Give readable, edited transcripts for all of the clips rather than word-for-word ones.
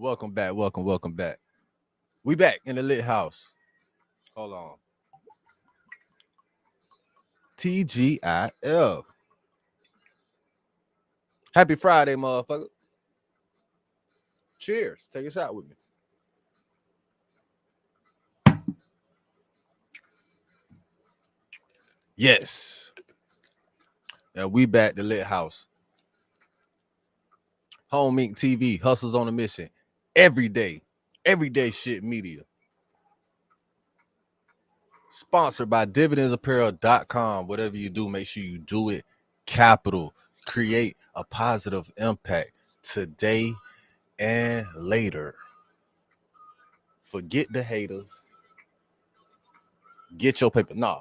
Welcome back. Welcome back. We back in the lit house. Hold on. TGIF. Happy Friday, motherfucker. Cheers. Take a shot with me. Yes. Yeah, we back the lit house. Home Inc. TV, hustles on a mission. Everyday shit media. Sponsored by dividendsapparel.com. Whatever you do, make sure you do it capital. Create a positive impact today and later. Forget the haters. Get your paper. Nah,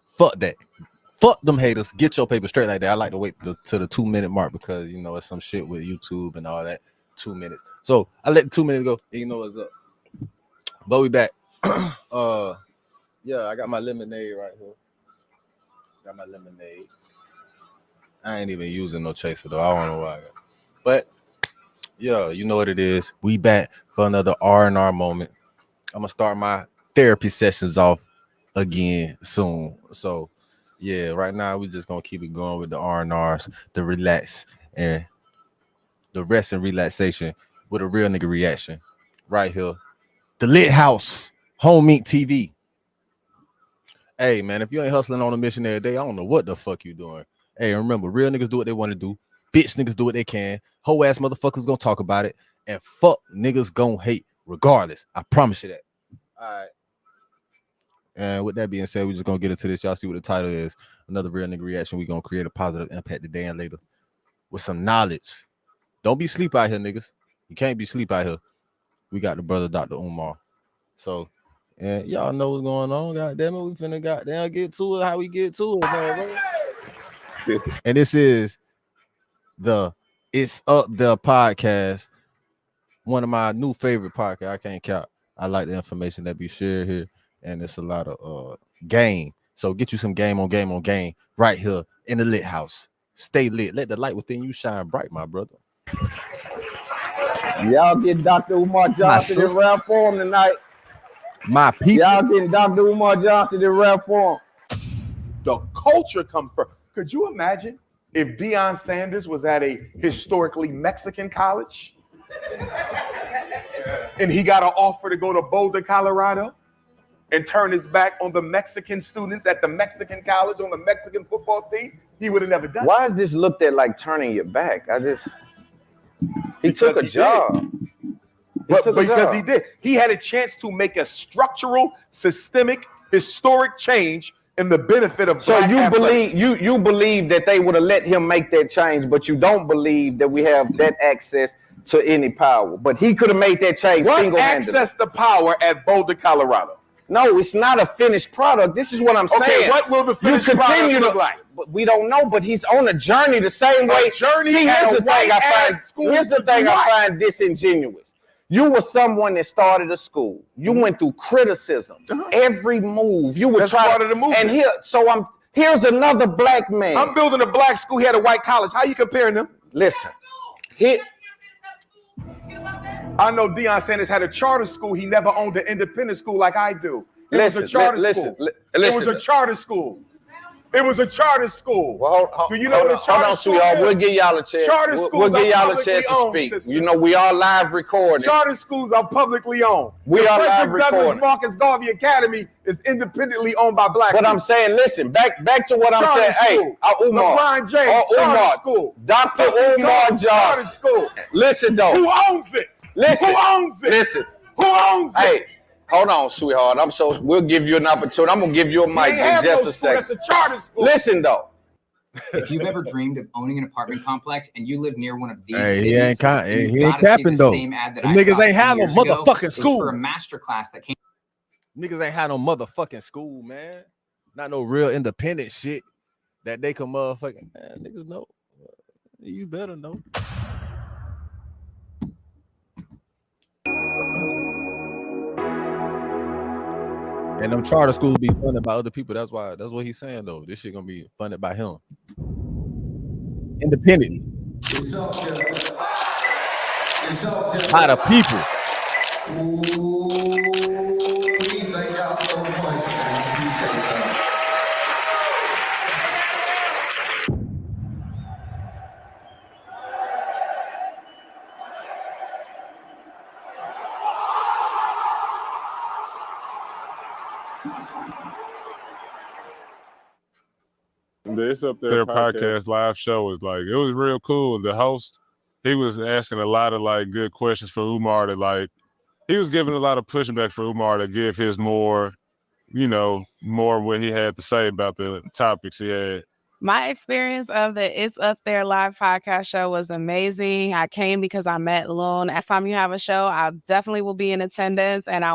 fuck that. Fuck them haters. Get your paper straight like that. I like to wait to the 2-minute mark because, you know, it's some shit with YouTube and all that. 2 minutes. So I let the 2 minutes go. And you know what's up. But we back. Yeah, I got my lemonade right here. Got my lemonade. I ain't even using no chaser though. I don't know why. But yeah, you know what it is. We back for another R&R moment. I'm gonna start my therapy sessions off again soon. So yeah, right now we just gonna keep it going with the R&Rs, the relax and the rest and relaxation with a real nigga reaction. Right here. The Lit House, Home Inc. TV. Hey man, if you ain't hustling on a mission every day, I don't know what the fuck you doing. Hey, remember, real niggas do what they want to do. Bitch niggas do what they can. Hoe ass motherfuckers gonna talk about it. And fuck niggas gonna hate regardless. I promise you that. All right. And with that being said, we're just gonna get into this. Y'all see what the title is. Another real nigga reaction. We're gonna create a positive impact today and later with some knowledge. Don't be sleep out here, niggas. You can't be sleep out here. We got the brother Dr. Umar. So and y'all know what's going on. God damn it, we finna goddamn get to it. How we get to it, man. And this is the It's Up There podcast. One of my new favorite podcasts. I can't count. I like the information that be shared here, and it's a lot of game. So get you some game on game right here in the lit house. Stay lit. Let the light within you shine bright, my brother. Y'all get Dr. Umar Johnson in rare form tonight. My people. Y'all getting Dr. Umar Johnson in rare form. The culture comes first. Could you imagine if Deion Sanders was at a historically Mexican college and he got an offer to go to Boulder, Colorado and turn his back on the Mexican students at the Mexican college on the Mexican football team? He would have never done it. Why is this looked at like turning your back? He took a job. Because he did. He had a chance to make a structural, systemic, historic change in the benefit of so black athletes. you believe that they would have let him make that change, but you don't believe that we have that access to any power. But he could have made that change single-handedly. What access to power at Boulder, Colorado? No, it's not a finished product. This is what I'm saying. Okay, what will the finished product look like? But we don't know, but he's on a journey the same way. Here's the thing I find disingenuous. You were someone that started a school. You went through criticism. Every move you would try to move. And here's another black man. I'm building a black school. He had a white college. How you comparing them? Listen, I know Deion Sanders had a charter school. He never owned an independent school like I do. It was a charter school. It was a charter school. It was a charter school. Well, do you know what a charter school is? We'll give y'all a chance. We'll give y'all a chance to speak. System. You know, we are live recording. Charter schools are publicly owned. We are live recording. Douglas Marcus Garvey Academy is independently owned by black people. I'm saying, listen, back to what I'm saying. Hey, Umar. LeBron James, charter school. Dr. Umar Johnson. School. Listen, though. Who owns it? Listen. Who owns it? Listen. Who owns it? Hey. Hold on, sweetheart. We'll give you an opportunity. I'm gonna give you a mic in just a second. That's a charter school. Listen though. If you've ever dreamed of owning an apartment complex and you live near one of these, he ain't capping though. Niggas ain't had no motherfucking school. For a master class that came. Niggas ain't had no motherfucking school, man. Not no real independent shit that they can motherfucking. Man, niggas know. You better know. And them charter schools be funded by other people. That's what he's saying though. This shit gonna be funded by him. Independently. How the people. Thank y'all so much, man. Appreciate y'all. It's Up There Their podcast. podcast live show was like, it was real cool. The host, he was asking a lot of like good questions for Umar to like, he was giving a lot of pushback for Umar to give his more, more what he had to say about the topics he had. My experience of the It's Up There live podcast show was amazing. I came because I met Loon. Next time you have a show, I definitely will be in attendance. And I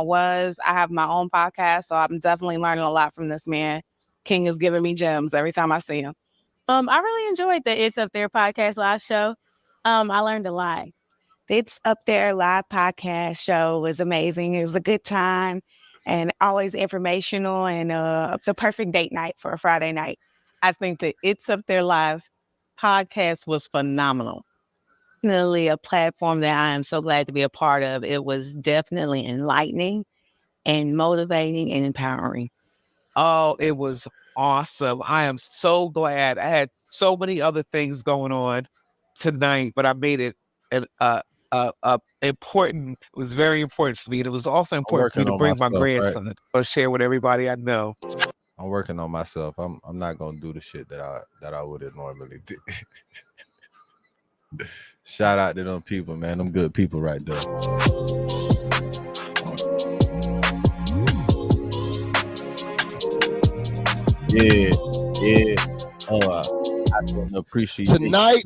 have my own podcast, so I'm definitely learning a lot from this man. King is giving me gems every time I see him. I really enjoyed the It's Up There podcast live show. I learned a lot. It's Up There live podcast show was amazing. It was a good time and always informational and the perfect date night for a Friday night. I think the It's Up There live podcast was phenomenal. Definitely a platform that I am so glad to be a part of. It was definitely enlightening and motivating and empowering. Oh, it was awesome. I am so glad. I had so many other things going on tonight, but I made it important. It was very important for me. And it was also important for me to bring my grandson or share with everybody I know. I'm working on myself. I'm not gonna do the shit that I would have normally do. Shout out to them people, man. Them good people right there. Yeah. I appreciate tonight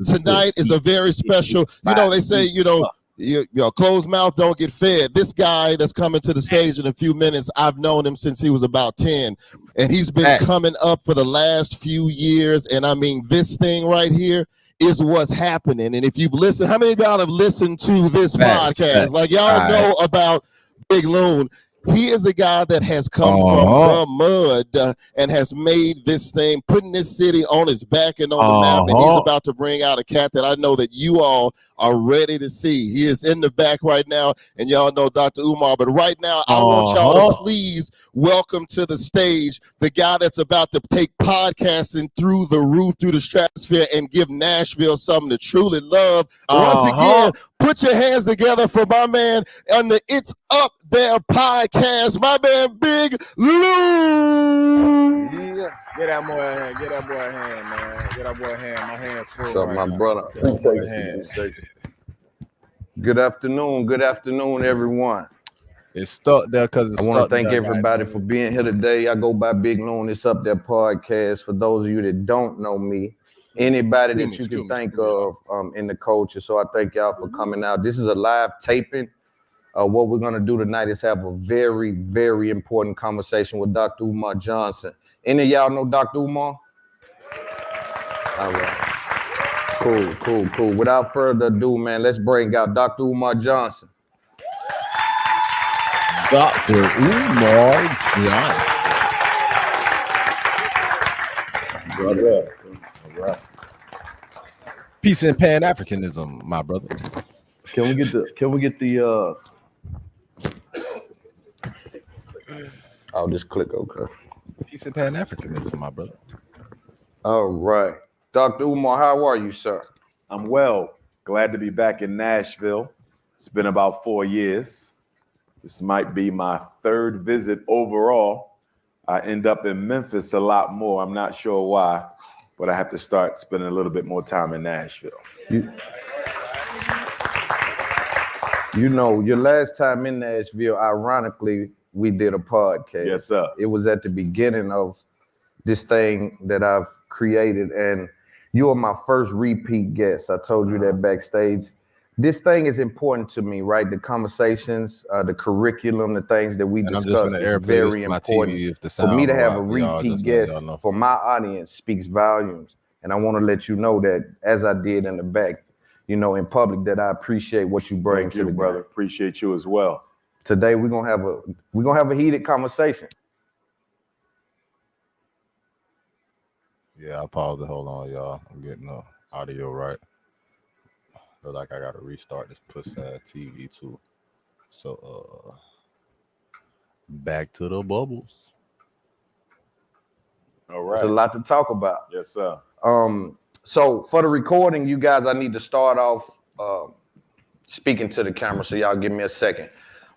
is a very special. They say your closed mouth don't get fed. This guy that's coming to the stage in a few minutes, I've known him since he was about 10, and he's been coming up for the last few years. And I mean, this thing right here is what's happening. And if you've listened, how many of y'all have listened to this podcast? Like y'all know about Big Loon. He is a guy that has come from the mud and has made this thing, putting this city on his back and on the map. And he's about to bring out a cat that I know that you all are ready to see. He is in the back right now, and y'all know Dr. Umar. But right now, I want y'all to please welcome to the stage the guy that's about to take podcasting through the roof, through the stratosphere, and give Nashville something to truly love. Once again, put your hands together for my man on the It's Up There podcast, my man Big Loon. Yeah. Get that boy a hand. Get that boy a hand, man. Get that boy a hand. My hand's full. So right my now. brother. Good afternoon, everyone. It's stuck there because I want to thank everybody for being here today. I go by Big Loon. It's Up There podcast. For those of you that don't know me, anybody that you can think of in the culture. So I thank y'all for coming out. This is a live taping. What we're going to do tonight is have a very, very important conversation with Dr. Umar Johnson. Any of y'all know Dr. Umar? All right. Cool. Without further ado, man, let's bring out Dr. Umar Johnson. Dr. Umar Johnson. Brother. All right. Peace and Pan-Africanism, my brother. Can we get the I'll just click OK. Peace and Pan-Africanism, my brother. All right. Dr. Umar, how are you, sir? I'm well. Glad to be back in Nashville. It's been about 4 years. This might be my third visit overall. I end up in Memphis a lot more. I'm not sure why, but I have to start spending a little bit more time in Nashville. You know, your last time in Nashville, ironically, we did a podcast. Yes, sir. It was at the beginning of this thing that I've created, and you are my first repeat guest. I told you that backstage. This thing is important to me, right? The conversations, the curriculum, the things that we discuss is very important. For me to have a repeat guest for my audience speaks volumes. And I want to let you know that, as I did in the back, in public, that I appreciate what you bring to the brother. Appreciate you as well. Today we're gonna have a heated conversation. Yeah, I paused it. Hold on, y'all. I'm getting the audio right. feel like I gotta restart this pussy ass TV too. So back to the bubbles. All There's a right. lot to talk about. Yes, sir. So for the recording, you guys, I need to start off speaking to the camera, so y'all give me a second.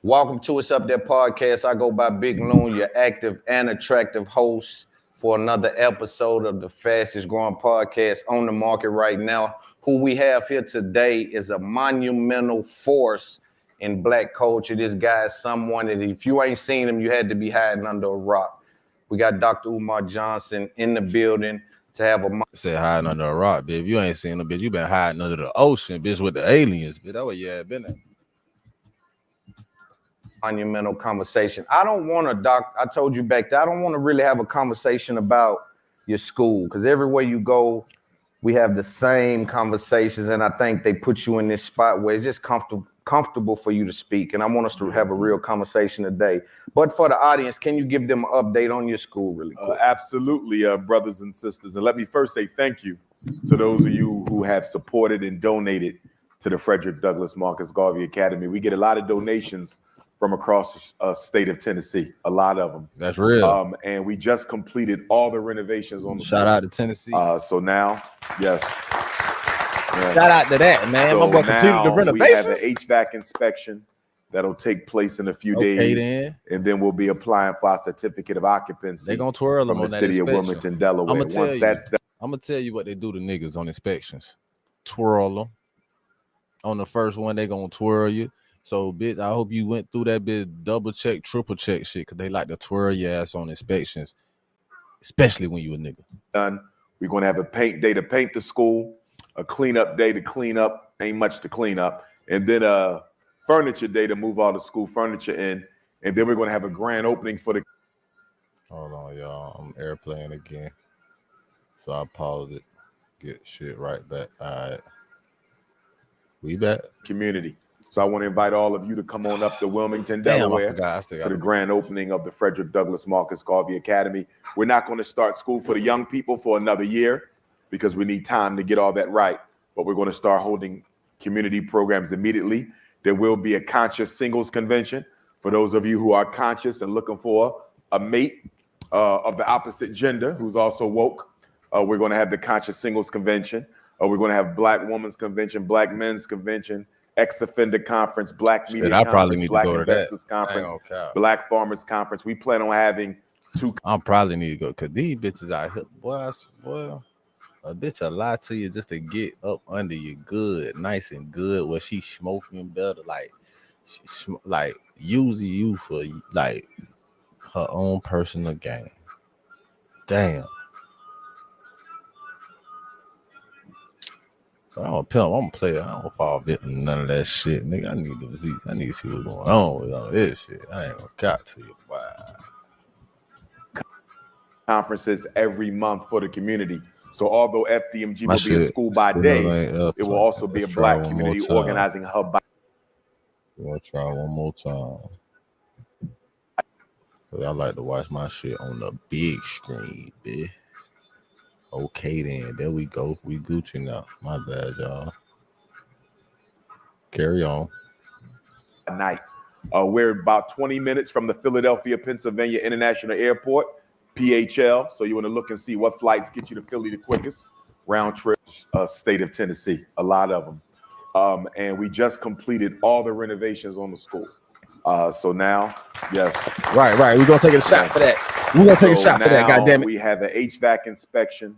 Welcome to It's Up There podcast. I go by Big Loon, your active and attractive host for another episode of the fastest growing podcast on the market right now. Who we have here today is a monumental force in Black culture. This guy is someone that if you ain't seen him, you had to be hiding under a rock. We got Dr. Umar Johnson in the building to have a... Said hiding under a rock, bitch. If you ain't seen them, bitch, you been hiding under the ocean, bitch, with the aliens, bitch. That way you had been at. Monumental conversation. I don't want to, I told you back there, I don't want to really have a conversation about your school, because everywhere you go, we have the same conversations, and I think they put you in this spot where it's just comfortable for you to speak, and I want us to have a real conversation today. But for the audience, can you give them an update on your school really quick? Absolutely, brothers and sisters. And let me first say thank you to those of you who have supported and donated to the Frederick Douglass Marcus Garvey Academy. We get a lot of donations from across the state of Tennessee, a lot of them. That's real. And we just completed all the renovations on the Shout out to Tennessee. So now, yes. Shout out to that, man. So I'm going to complete the renovations. We have an HVAC inspection that'll take place in a few days. Then. And then we'll be applying for our certificate of occupancy. They're going to twirl them from on the that city of inspection. Wilmington, Delaware. Once that's done, I'm going to tell you what they do to niggas on inspections. Twirl them. On the first one, they going to twirl you. So, bitch, I hope you went through that bit double check, triple check shit, because they like to twirl your ass on inspections, especially when you a nigga. Done. We're going to have a paint day to paint the school, a cleanup day to clean up, ain't much to clean up, and then a furniture day to move all the school furniture in, and then we're going to have a grand opening for the... Hold on, y'all. I'm airplaying again. So I paused it. Get shit right back. All right. We back. Community. So I want to invite all of you to come on up to Wilmington, Delaware, to the grand opening of the Frederick Douglass Marcus Garvey Academy. We're not going to start school for the young people for another year because we need time to get all that right. But we're going to start holding community programs immediately. There will be a conscious singles convention for those of you who are conscious and looking for a mate of the opposite gender who's also woke. We're going to have the conscious singles convention. We're going to have Black women's convention, Black men's convention, ex-offender conference, Black media conference, Black investors conference, Black farmers conference. We plan on having two. I probably need to go because these bitches out here, boy, a bitch will lie to you just to get up under you good, nice and good, where she smoking better, like like using you for like her own personal gain. Damn. I don't pimp. I'm a player. I don't fall victim to none of that shit, nigga. I need to see what's going on with all this shit. I ain't gonna got to you. Wow. Conferences every month for the community. So although FDMG will be a school by day, it will also be a Black community organizing hub. We'll try one more time. Cause I like to watch my shit on the big screen, bitch. Okay, then. There we go. We Gucci now. My bad, y'all. Carry on. Night. We're about 20 minutes from the Philadelphia, Pennsylvania International Airport, PHL. So you want to look and see what flights get you to Philly the quickest. Round trip, state of Tennessee. A lot of them. And we just completed all the renovations on the school. So now, yes. Right. We're going to take a shot for that. We're going to take a shot for that, goddammit. We have an HVAC inspection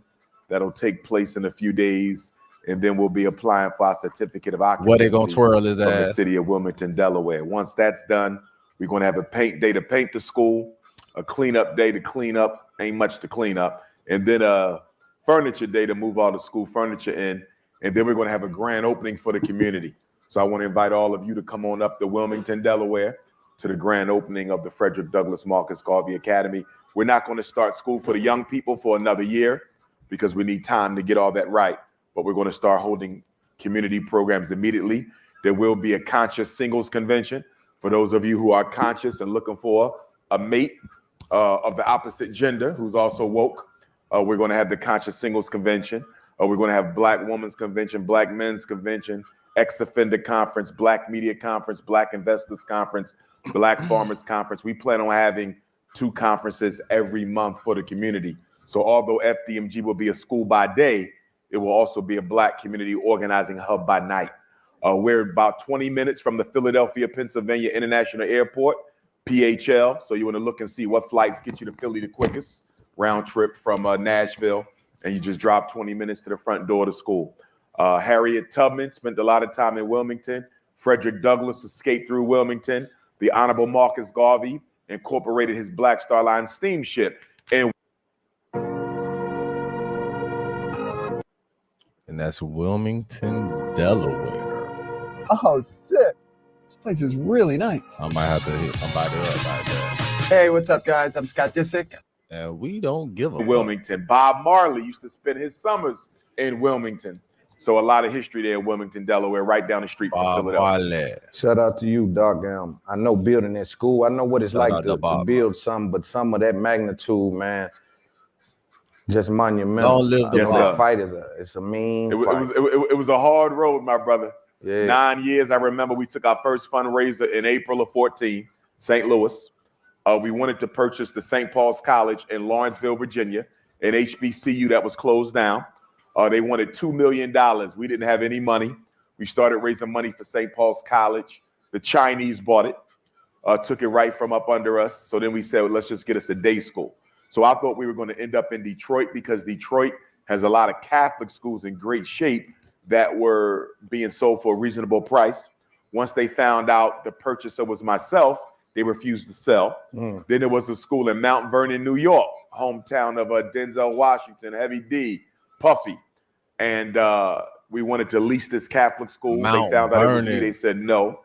that'll take place in a few days, and then we'll be applying for our certificate of occupancy. What they going to twirl his from ass? The city of Wilmington, Delaware. Once that's done, we're going to have a paint day to paint the school, a cleanup day to clean up, ain't much to clean up, and then a furniture day to move all the school furniture in, and then we're going to have a grand opening for the community. So I want to invite all of you to come on up to Wilmington, Delaware, to the grand opening of the Frederick Douglass Marcus Garvey Academy. We're not going to start school for the young people for another year because we need time to get all that right. But we're going to start holding community programs immediately. There will be a conscious singles convention for those of you who are conscious and looking for a mate of the opposite gender who's also woke. We're going to have the conscious singles convention. We're going to have Black women's convention, Black men's convention, Ex-Offender Conference, Black Media Conference, Black Investors Conference, Black Farmers Conference. We plan on having 2 conferences every month for the community. So although FDMG will be a school by day, it will also be a Black community organizing hub by night. We're about 20 minutes from the Philadelphia, Pennsylvania International Airport, PHL. So you want to look and see what flights get you to Philly the quickest, round trip from Nashville, and you just drop 20 minutes to the front door of the school. Harriet Tubman spent a lot of time in Wilmington. Frederick Douglass escaped through Wilmington. The Honorable Marcus Garvey incorporated his Black Star Line steamship. And that's Wilmington, Delaware. Oh, shit. This place is really nice. I might have to hit somebody up right there. Hey, what's up, guys? I'm Scott Disick. And we don't give a Wilmington. Bob Marley used to spend his summers in Wilmington. So a lot of history there in Wilmington, Delaware, right down the street from Philadelphia. Shout out to you, Doc. I know building that school. I know what it's like to build something, but some of that magnitude, man, just monumental. Don't live the that fight it's a mean fight. It was a hard road, my brother. Yeah. 9 years. I remember we took our first fundraiser in April of 14, St. Louis. We wanted to purchase the St. Paul's College in Lawrenceville, Virginia, an HBCU that was closed down. They wanted $2 million. We didn't have any money. We started raising money for St. Paul's College. The Chinese bought it, took it right from up under us. So then we said, well, let's just get us a day school. So I thought we were going to end up in Detroit because Detroit has a lot of Catholic schools in great shape that were being sold for a reasonable price. Once they found out the purchaser was myself, they refused to sell. Then there was a school in Mount Vernon, New York, hometown of Denzel Washington, Heavy D, Puffy. And we wanted to lease this Catholic school. They found out it was me. They said no.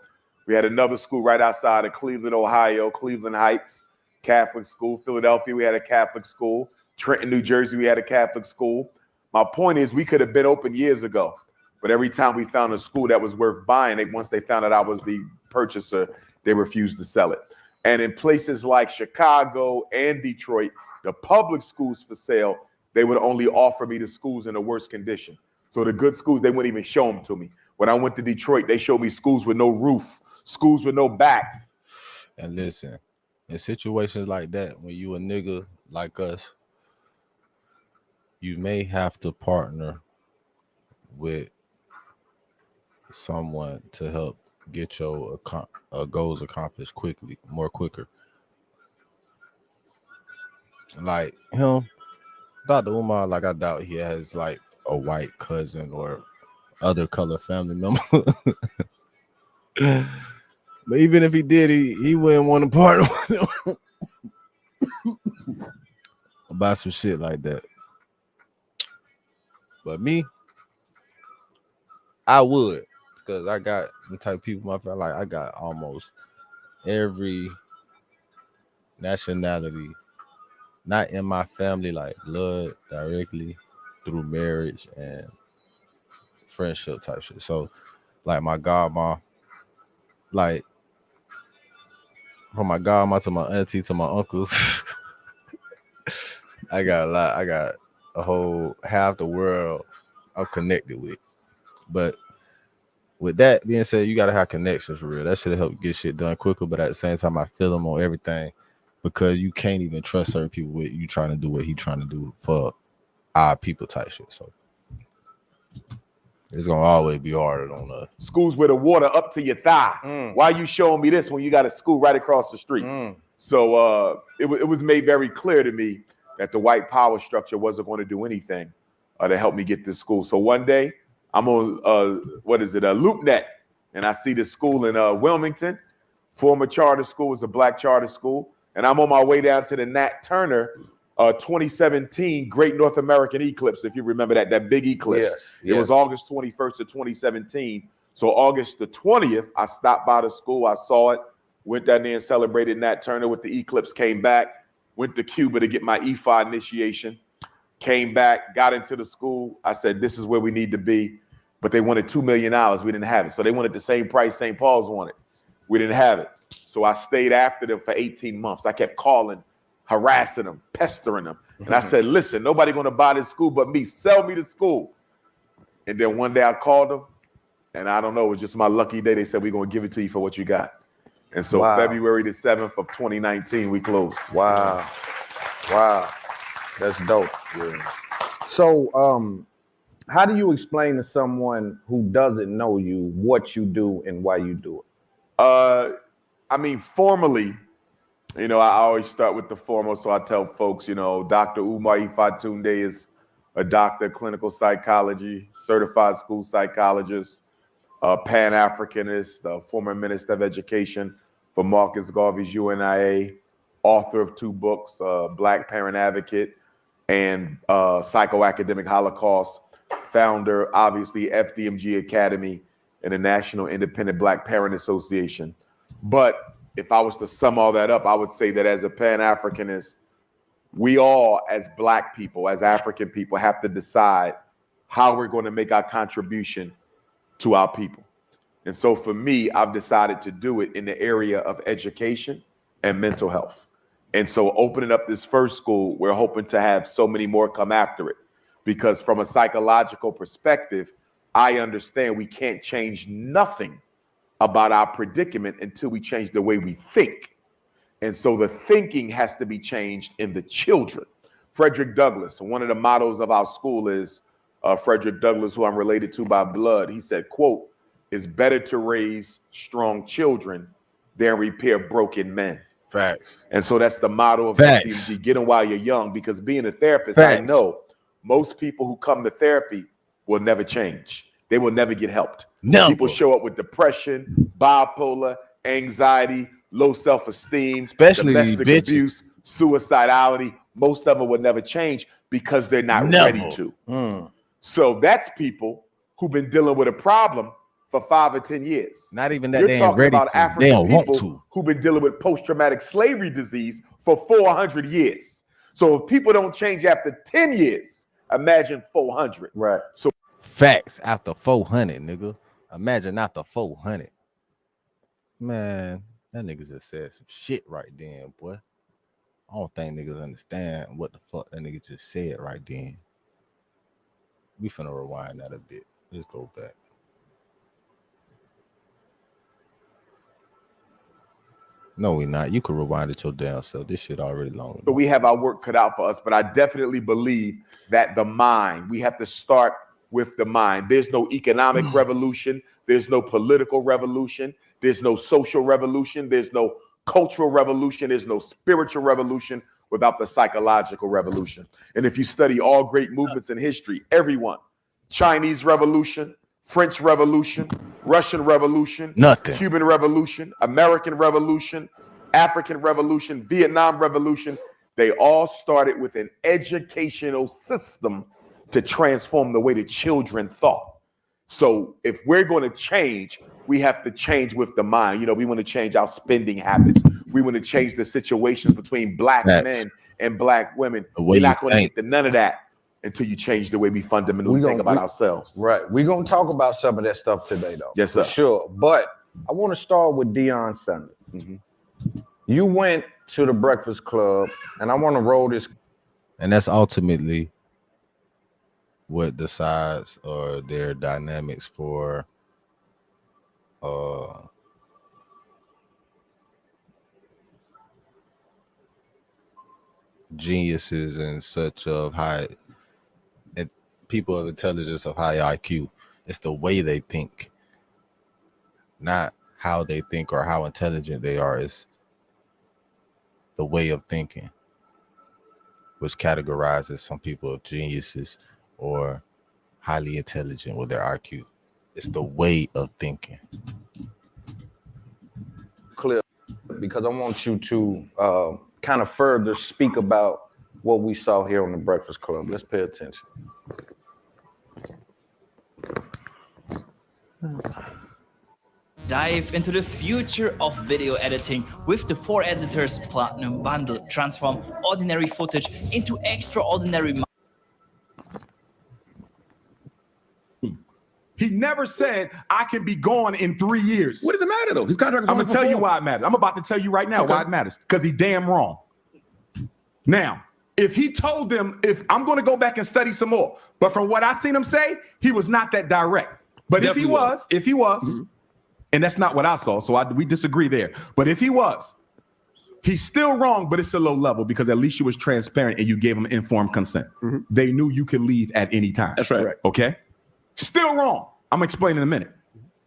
We had another school right outside of Cleveland, Ohio, Cleveland Heights Catholic school. Philadelphia, we had a Catholic school. Trenton, New Jersey, we had a Catholic school. My point is we could have been open years ago. But every time we found a school that was worth buying, once they found out I was the purchaser, they refused to sell it. And in places like Chicago and Detroit, the public schools for sale, they would only offer me the schools in the worst condition. So the good schools, they wouldn't even show them to me. When I went to Detroit, they showed me schools with no roof, schools with no back. And listen, in situations like that, when you a nigga like us, you may have to partner with someone to help get your goals accomplished quicker. Like him, Dr. Umar, like I doubt he has like a white cousin or other color family member. But even if he did, he wouldn't want to partner with him about some shit like that. But me, I would, because I got the type of people my family, like I got almost every nationality, not in my family, like blood directly through marriage and friendship type shit. So like my godma, like from my godma to my auntie to my uncles, I got a lot. I got a whole half the world I'm connected with. But with that being said, you gotta have connections for real. That should help get shit done quicker. But at the same time, I feel them on everything because you can't even trust certain people with you trying to do what he trying to do for our people type shit. So it's gonna always be harder on us. Schools with the water up to your thigh. Why you showing me this when you got a school right across the street? So it was made very clear to me that the white power structure wasn't going to do anything to help me get this school. So one day I'm on LoopNet, and I see this school in Wilmington, former charter school, is a black charter school, and I'm on my way down to the Nat Turner 2017 Great North American Eclipse, if you remember that big eclipse. It was August 21st of 2017. So August the 20th, I stopped by the school, I saw it, went down there and celebrated Nat Turner with the eclipse, came back, went to Cuba to get my EFA initiation, came back, got into the school. I said, this is where we need to be. But they wanted $2 million. We didn't have it. So they wanted the same price St. Paul's wanted. We didn't have it. So I stayed after them for 18 months. I kept calling, harassing them, pestering them. And I said, listen, nobody going to buy this school but me. Sell me the school. And then one day I called them And I don't know, it was just my lucky day. They said, we're going to give it to you for what you got. And so Wow. February the 7th of 2019, we closed. Wow. Wow. That's dope. Yeah. So, how do you explain to someone who doesn't know you what you do and why you do it? I mean, formally, you know, I always start with the formal. So I tell folks, you know, Dr. Umar Ifatunde is a doctor of clinical psychology, certified school psychologist, Pan-Africanist, former Minister of Education for Marcus Garvey's UNIA, author of 2 books, Black Parent Advocate and Psychoacademic Holocaust, founder, obviously, FDMG Academy and the National Independent Black Parent Association. But if I was to sum all that up, I would say that as a Pan-Africanist, we all, as Black people, as African people, have to decide how we're going to make our contribution to our people. And so for me, I've decided to do it in the area of education and mental health. And so opening up this first school, we're hoping to have so many more come after it. Because from a psychological perspective, I understand we can't change nothing about our predicament until we change the way we think. And so the thinking has to be changed in the children. Frederick Douglass, one of the mottos of our school is, Frederick Douglass, who I'm related to by blood, he said, quote, "It's better to raise strong children than repair broken men." Facts. And so that's the motto of Facts. FDMG, get them while you're young, because being a therapist, Facts. I know most people who come to therapy will never change. They will never get helped. Never. People show up with depression, bipolar, anxiety, low self-esteem, Especially these domestic bitches. abuse, suicidality. Most of them will never change because they're not Never. ready to. So that's people who've been dealing with a problem for 5 or 10 years. Not even that You're they ain't talking ready about to. African They don't want people to. who've been dealing with post-traumatic slavery disease for 400 years. So if people don't change after 10 years, imagine 400. Right. So Facts after 400, nigga. Imagine after 400. Man, that nigga just said some shit right then, boy. I don't think niggas understand what the fuck that nigga just said right then. We finna rewind that a bit. Let's go back. No, we not. You could rewind it your damn self. This shit already long. So we have our work cut out for us, but I definitely believe that the mind, we have to start with the mind. There's no economic revolution. There's no political revolution. There's no social revolution. There's no cultural revolution. There's no spiritual revolution without the psychological revolution. And if you study all great movements in history, everyone, Chinese Revolution, French Revolution, Russian Revolution, Nothing. Cuban Revolution, American Revolution, African Revolution, Vietnam Revolution, they all started with an educational system to transform the way the children thought. So if we're going to change, we have to change with the mind. You know, we want to change our spending habits. We want to change the situations between Black men and Black women. We're not going to get to none of that until you change the way we fundamentally think about ourselves. Right. We're going to talk about some of that stuff today, though. Yes, sir. For sure. But I want to start with Deion Sanders. You went to the Breakfast Club, and I want to roll this. And that's ultimately what decides or their dynamics for geniuses and such of high people of intelligence of high IQ. It's the way they think, not how they think or how intelligent they are. It's the way of thinking, which categorizes some people as geniuses or highly intelligent with their IQ. It's the way of thinking. Clip, because I want you to kind of further speak about what we saw here on the Breakfast Club. Let's pay attention. Dive into the future of video editing with the 4 Editors Platinum Bundle. Transform ordinary footage into extraordinary. He never said, I can be gone in 3 years. What does it matter, though? His contract is I'm only going to tell you for 4. why it matters. I'm about to tell you right now why it matters. Because he damn wrong. Now, if he told them, if I'm going to go back and study some more, but from what I seen him say, he was not that direct. But Definitely if he was, and that's not what I saw, so we disagree there. But if he was, he's still wrong, but it's a low level because at least you was transparent and you gave him informed consent. They knew you could leave at any time. That's right. Okay? Still wrong. I'm going to explain in a minute.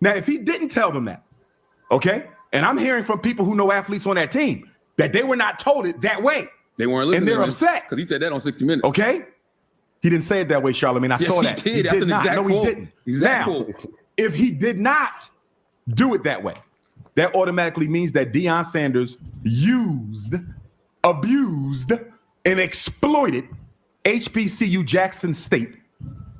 Now, if he didn't tell them that, okay, and I'm hearing from people who know athletes on that team that they were not told it that way. They weren't listening. And they're upset. Because he said that on 60 Minutes. Okay? He didn't say it that way, Charlamagne. I saw that. He did not. Exact No, quote. he didn't. Exact Now, quote. if he did not do it that way, that automatically means that Deion Sanders used, abused, and exploited HBCU Jackson State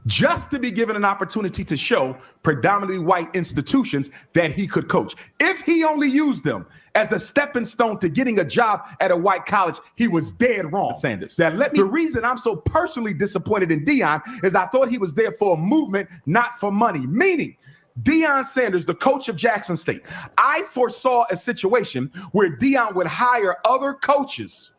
just to be given an opportunity to show predominantly white institutions that he could coach. If he only used them as a stepping stone to getting a job at a white college, he was dead wrong. Sanders. The reason I'm so personally disappointed in Deion is I thought he was there for a movement, not for money. Meaning, Deion Sanders, the coach of Jackson State, I foresaw a situation where Deion would hire other coaches,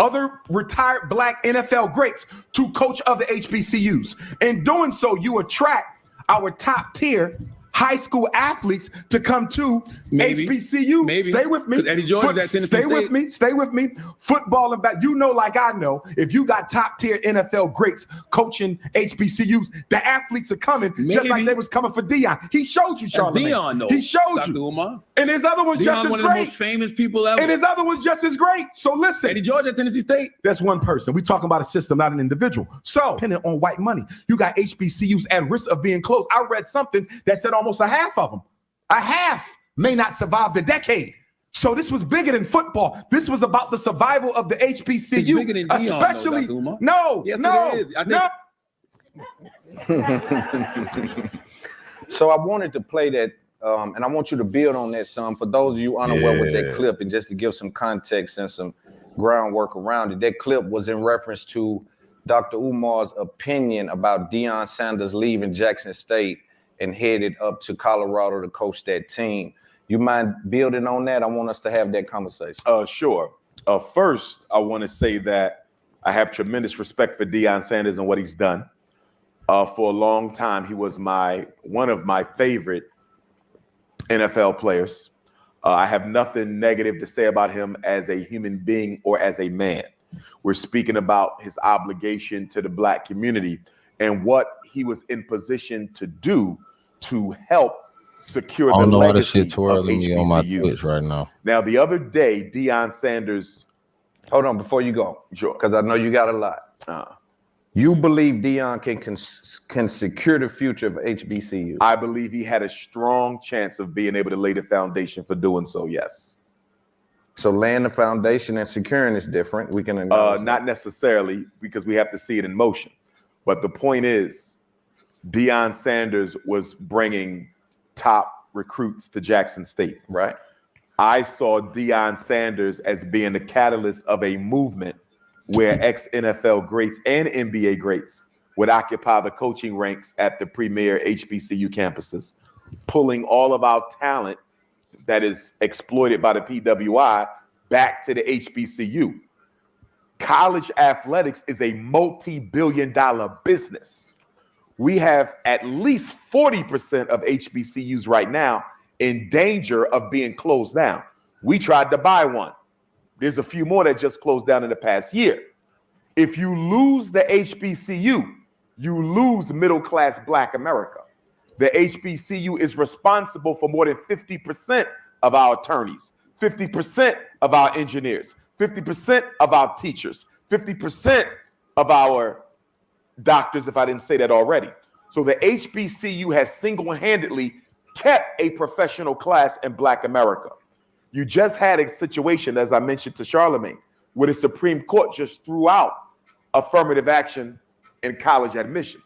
other retired black NFL greats to coach other HBCUs. In doing so, you attract our top tier high school athletes to come to HBCU. Maybe. Stay with me. Eddie George is at Tennessee Stay with State. me. Stay with me. Football and back. You know, like I know, if you got top tier NFL greats coaching HBCUs, the athletes are coming just like they was coming for Deion. He showed you, Charlamagne. Deion, though. He showed Dr. you. Umar. And his other was just Deion's as one of the great. most famous people ever. And his other was just as great. So listen. Eddie George at Tennessee State. That's one person. We talking about a system, not an individual. So, depending on white money, you got HBCUs at risk of being closed. I read something that said almost a half of them. A half may not survive the decade. So this was bigger than football. This was about the survival of the HBCU. It's bigger than Deion, especially though, Dr. Umar. no, Yes, no, it is. I think- no. So I wanted to play that, and I want you to build on that some. For those of you unaware with that clip, and just to give some context and some groundwork around it, that clip was in reference to Dr. Umar's opinion about Deion Sanders leaving Jackson State and headed up to Colorado to coach that team. You mind building on that? I want us to have that conversation. Sure. First, I want to say that I have tremendous respect for Deion Sanders and what he's done. For a long time, he was one of my favorite NFL players. I have nothing negative to say about him as a human being or as a man. We're speaking about his obligation to the black community and what he was in position to do to help secure the legacy of HBCUs. On my Twitch right now. Now, the other day, Deion Sanders. Hold on, before you go, because I know you got a lot. You believe Deion can secure the future of HBCU? I believe he had a strong chance of being able to lay the foundation for doing so, yes. So laying the foundation and securing is different. We can not necessarily, because we have to see it in motion. But the point is, Deion Sanders was bringing top recruits to Jackson State. Right. I saw Deion Sanders as being the catalyst of a movement where ex-NFL greats and NBA greats would occupy the coaching ranks at the premier HBCU campuses, pulling all of our talent that is exploited by the PWI back to the HBCU. College athletics is a multi-billion-dollar business. We have at least 40% of HBCUs right now in danger of being closed down. We tried to buy one. There's a few more that just closed down in the past year. If you lose the HBCU, you lose middle-class Black America. The HBCU is responsible for more than 50% of our attorneys, 50% of our engineers, 50% of our teachers, 50% of our doctors, if I didn't say that already. So the HBCU has single-handedly kept a professional class in Black America. You just had a situation, as I mentioned to Charlamagne, where the Supreme Court just threw out affirmative action in college admission,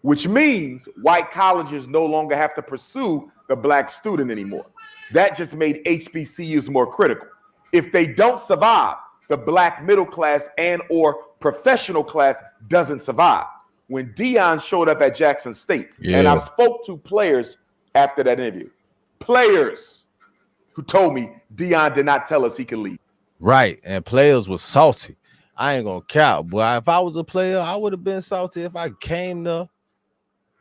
which means white colleges no longer have to pursue the Black student anymore. That just made HBCUs more critical. If they don't survive, the Black middle class and or professional class doesn't survive. When Deion showed up at Jackson State, and I spoke to players after that interview, players who told me Deion did not tell us he could leave. Right, and players was salty. I ain't gonna count, boy. If I was a player, I would have been salty if I came there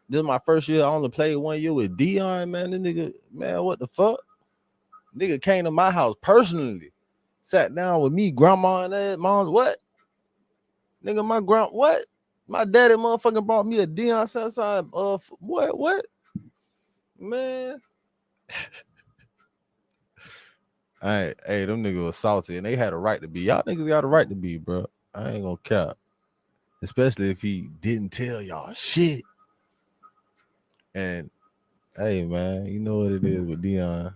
This is my first year. I only played 1 year with Dion, man. This nigga, man, what the fuck? Nigga came to my house personally, sat down with me, grandma and that, mom, what? Nigga, what? My daddy motherfucking brought me a Dion Sanders. What? Man. Hey, them niggas was salty and they had a right to be. Y'all niggas got a right to be, bro. I ain't gonna cap. Especially if he didn't tell y'all shit. And hey, man, you know what it is with Dion.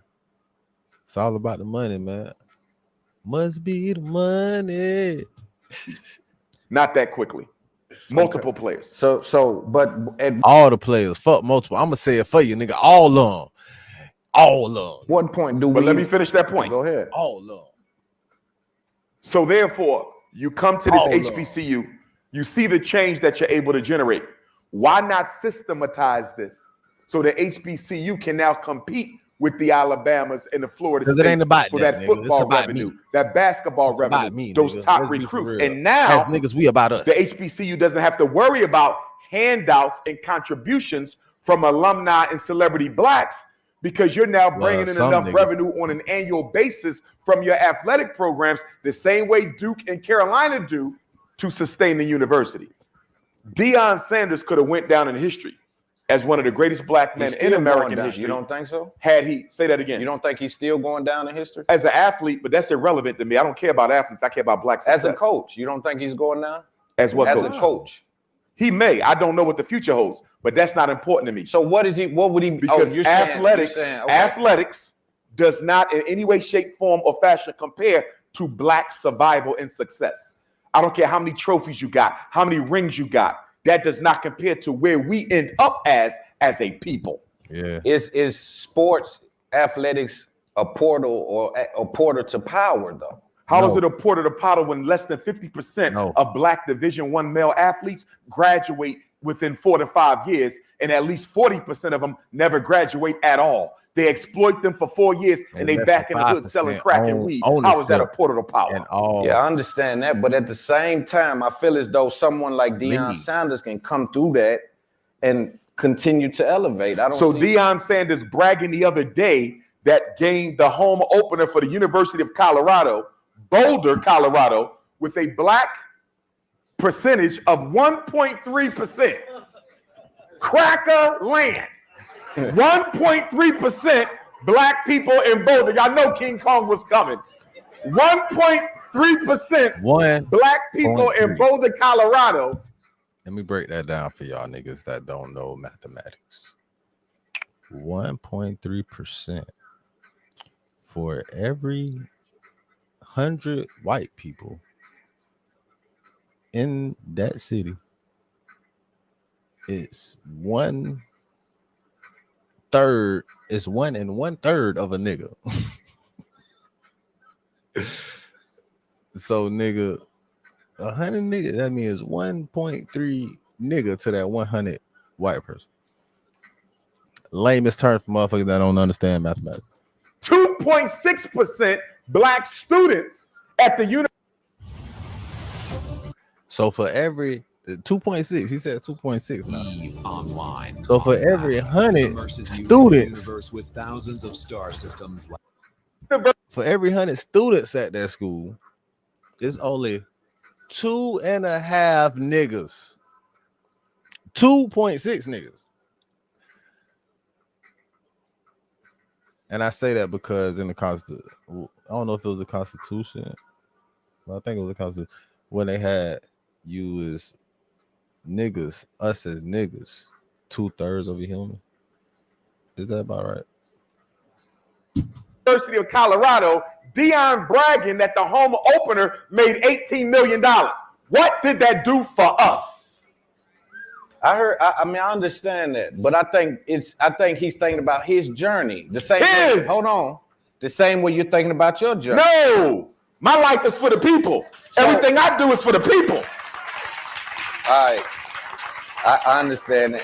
It's all about the money, man. Must be the money. Not that quickly. Multiple players. But all the players. Fuck multiple. I'm gonna say it for you, nigga. All of them. All of them. What point do we? But let me finish that point. Go ahead. All of them. So therefore, you come to this HBCU, you see the change that you're able to generate. Why not systematize this so the HBCU can now compete with the Alabamas and the Florida States it ain't about for that, that nigga. football It's about revenue, me. that basketball It's revenue, about me, those nigga. top Let's be for recruits. real. And now, as niggas, we about us. The HBCU doesn't have to worry about handouts and contributions from alumni and celebrity blacks because you're now bringing in enough revenue on an annual basis from your athletic programs the same way Duke and Carolina do to sustain the university. Deion Sanders could have went down in history as one of the greatest black men in American history. You don't think so? Had he, say that again. You don't think he's still going down in history? As an athlete, but that's irrelevant to me. I don't care about athletes. I care about black success. As a coach, you don't think he's going down? As what As coach? a coach. He may. I don't know what the future holds, but that's not important to me. So what is he? What would he? Because athletics does not in any way, shape, form, or fashion compare to black survival and success. I don't care how many trophies you got, how many rings you got. That does not compare to where we end up as a people. Yeah. Is sports athletics a portal or a portal to power though? How is it a portal to power when less than 50% of black Division I male athletes graduate within 4 to 5 years, and at least 40% of them never graduate at all? They exploit them for 4 years, and they back in the hood selling crack and weed. How is that a portal to power? Yeah, I understand that, but at the same time, I feel as though someone like Deion Sanders can come through that and continue to elevate. So Deion Sanders bragging the other day that gained the home opener for the University of Colorado, Boulder, Colorado, with a black percentage of 1.3%. Cracker land. 1.3% black people in Boulder. Y'all know King Kong was coming. 1.3% black people in Boulder, Colorado. Let me break that down for y'all niggas that don't know mathematics. 1.3% for every 100 white people in that city. It's 1/3. It's 1 1/3 of a nigga. So nigga, 100 niggas, that means 1.3 nigga to that 100 white person. Lamest term for motherfuckers that don't understand mathematics. 2.6% black students at the university. So for every 2.6, he said 2.6 now. Online. So for every 100 students, With thousands of star systems. for every 100 students at that school, it's only 2.5 niggas. 2.6 niggas. And I say that because in the Constitution, I don't know if it was the Constitution, but I think it was the Constitution, when they had you as niggas, us as niggas, 2/3 of a human. Is that about right? University of Colorado, Deion bragging that the home opener made $18 million. What did that do for us? I heard. I mean, I understand that, but I think he's thinking about his journey. The same. Way, hold on. The same way you're thinking about your journey. No, my life is for the people. Everything I do is for the people. All right, I understand.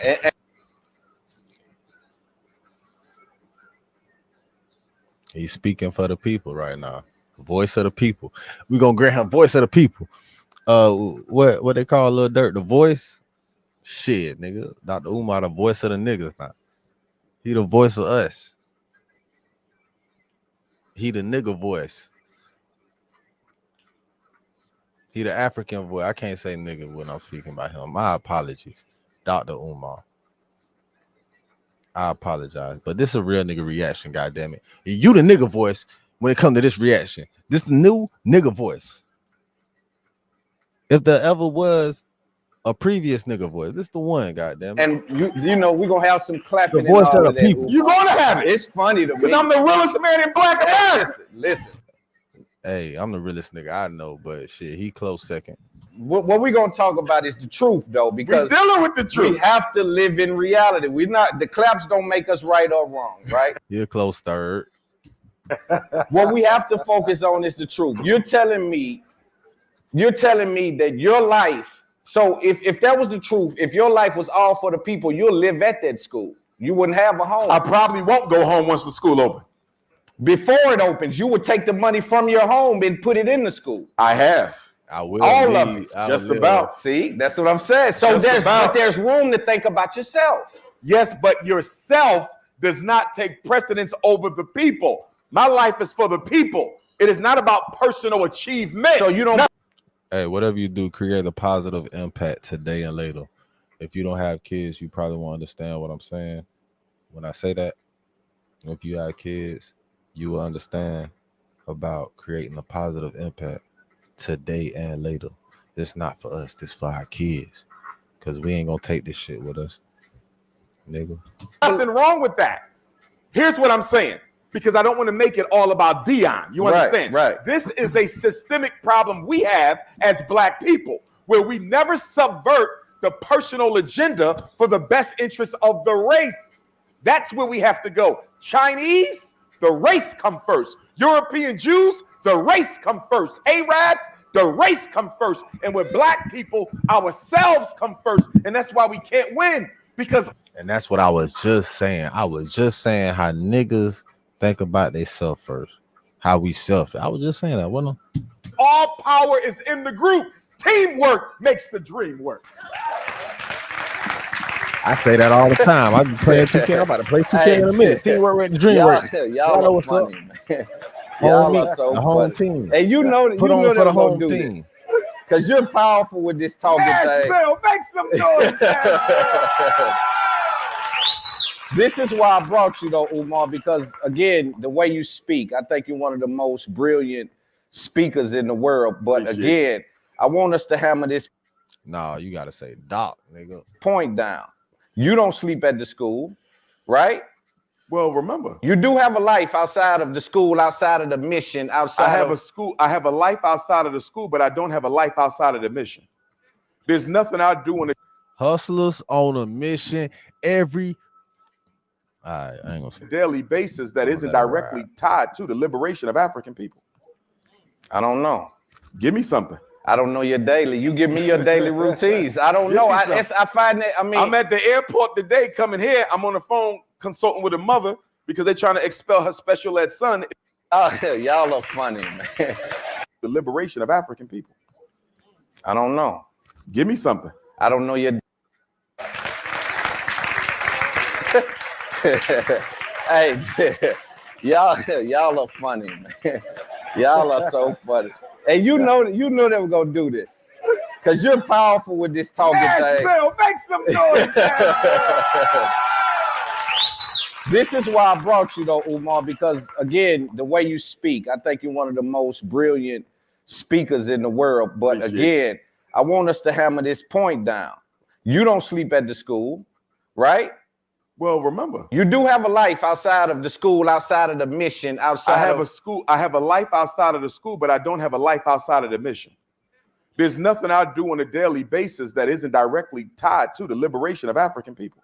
He's speaking for the people right now. Voice of the people. We're gonna grant him voice of the people. What they call Lil Durk, the voice. Shit, nigga. Dr. Umar, the voice of the niggas now. He the voice of us. He the nigga voice. He the African voice. I can't say nigga when I'm speaking about him. My apologies, Dr. Umar. I apologize, but this is a real nigga reaction. Goddamn it, you the nigga voice when it comes to this reaction. This the new nigga voice. If there ever was a previous nigga voice, this the one. Goddamn it. And you know we're gonna have some clapping. The voice and all of of the that. people. You're gonna have it. It's funny to me. Because I'm the realest man in Black America. Listen. Hey, I'm the realest nigga I know, but shit, he close second. What we're gonna talk about is the truth, though, because we're dealing with the truth. We have to live in reality. We're not. The claps don't make us right or wrong, right? You're close third. What we have to focus on is the truth. You're telling me that your life. So if that was the truth, if your life was all for the people, you'll live at that school. You wouldn't have a home. I probably won't go home once the school opens. Before it opens, you would take the money from your home and put it in the school. I have. I will. All of it. Just about. See, that's what I'm saying. So there's room to think about yourself. Yes, but yourself does not take precedence over the people. My life is for the people. It is not about personal achievement. So you don't. Hey, whatever you do, create a positive impact today and later. If you don't have kids, you probably won't understand what I'm saying when I say that. If you have kids, you will understand about creating a positive impact today and later. It's not for us, this for our kids. Because we ain't gonna take this shit with us. Nigga. Nothing wrong with that. Here's what I'm saying. Because I don't want to make it all about Dion. You understand? Right. This is a systemic problem we have as Black people, where we never subvert the personal agenda for the best interest of the race. That's where we have to go. Chinese, the race come first. European Jews, the race come first. Arabs, the race come first. And with Black people, ourselves come first. And that's why we can't win. And that's what I was just saying. I was just saying how niggas think about themselves first. How we selfish. I was just saying that, wasn't I? All power is in the group. Teamwork makes the dream work. I say that all the time. I be playing 2K. I'm about to play 2K in a minute. Teamwork with the dream work. Y'all know are what's funny, up. man. Y'all Y'all are so the home funny. team. Hey, you know Put on for the home team. Because you're powerful with this talking thing. Nashville, make some noise. This is why I brought you, though, Umar, because, again, the way you speak, I think you're one of the most brilliant speakers in the world. But, again, I want us to hammer this. Nah, you got to say doc, nigga. Point down. You don't sleep at the school, right? Well, remember, you do have a life outside of the school, outside of the mission, outside I have a school. I have a life outside of the school, but I don't have a life outside of the mission. There's nothing I do in the hustlers on a mission every I ain't gonna say daily basis that isn't directly tied to the liberation of African people. I don't know. Give me something. I don't know your daily. You give me your daily routines. I don't know. I find that. I mean, I'm at the airport today coming here. I'm on the phone consulting with a mother because they're trying to expel her special ed son. Oh, y'all are funny, man. The liberation of African people. I don't know. Give me something. I don't know your. Hey, y'all are funny, man. Y'all are so funny. And you know they were gonna do this because you're powerful with this talking thing. Nashville, make some noise. This is why I brought you, though, Umar, because, again, the way you speak, I think you're one of the most brilliant speakers in the world. But, again, I want us to hammer this point down. You don't sleep at the school, right? Well, remember, you do have a life outside of the school, outside of the mission, outside. I have a school. I have a life outside of the school, but I don't have a life outside of the mission. There's nothing I do on a daily basis that isn't directly tied to the liberation of African people.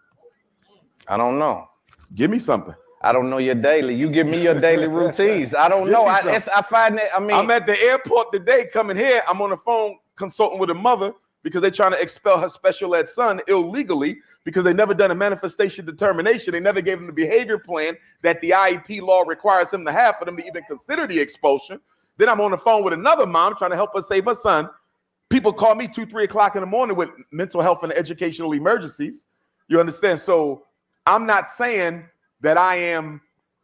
I don't know. Give me something. I don't know your daily. You give me your daily routines. I don't know. I find that. I mean, I'm at the airport today coming here. I'm on the phone consulting with a mother because they're trying to expel her special ed son illegally because they never done a manifestation determination. They never gave him the behavior plan that the IEP law requires him to have for them to even consider the expulsion. Then I'm on the phone with another mom trying to help her save her son. people call me 2, 3 o'clock in the morning with mental health and educational emergencies. You understand? So I'm not saying that I am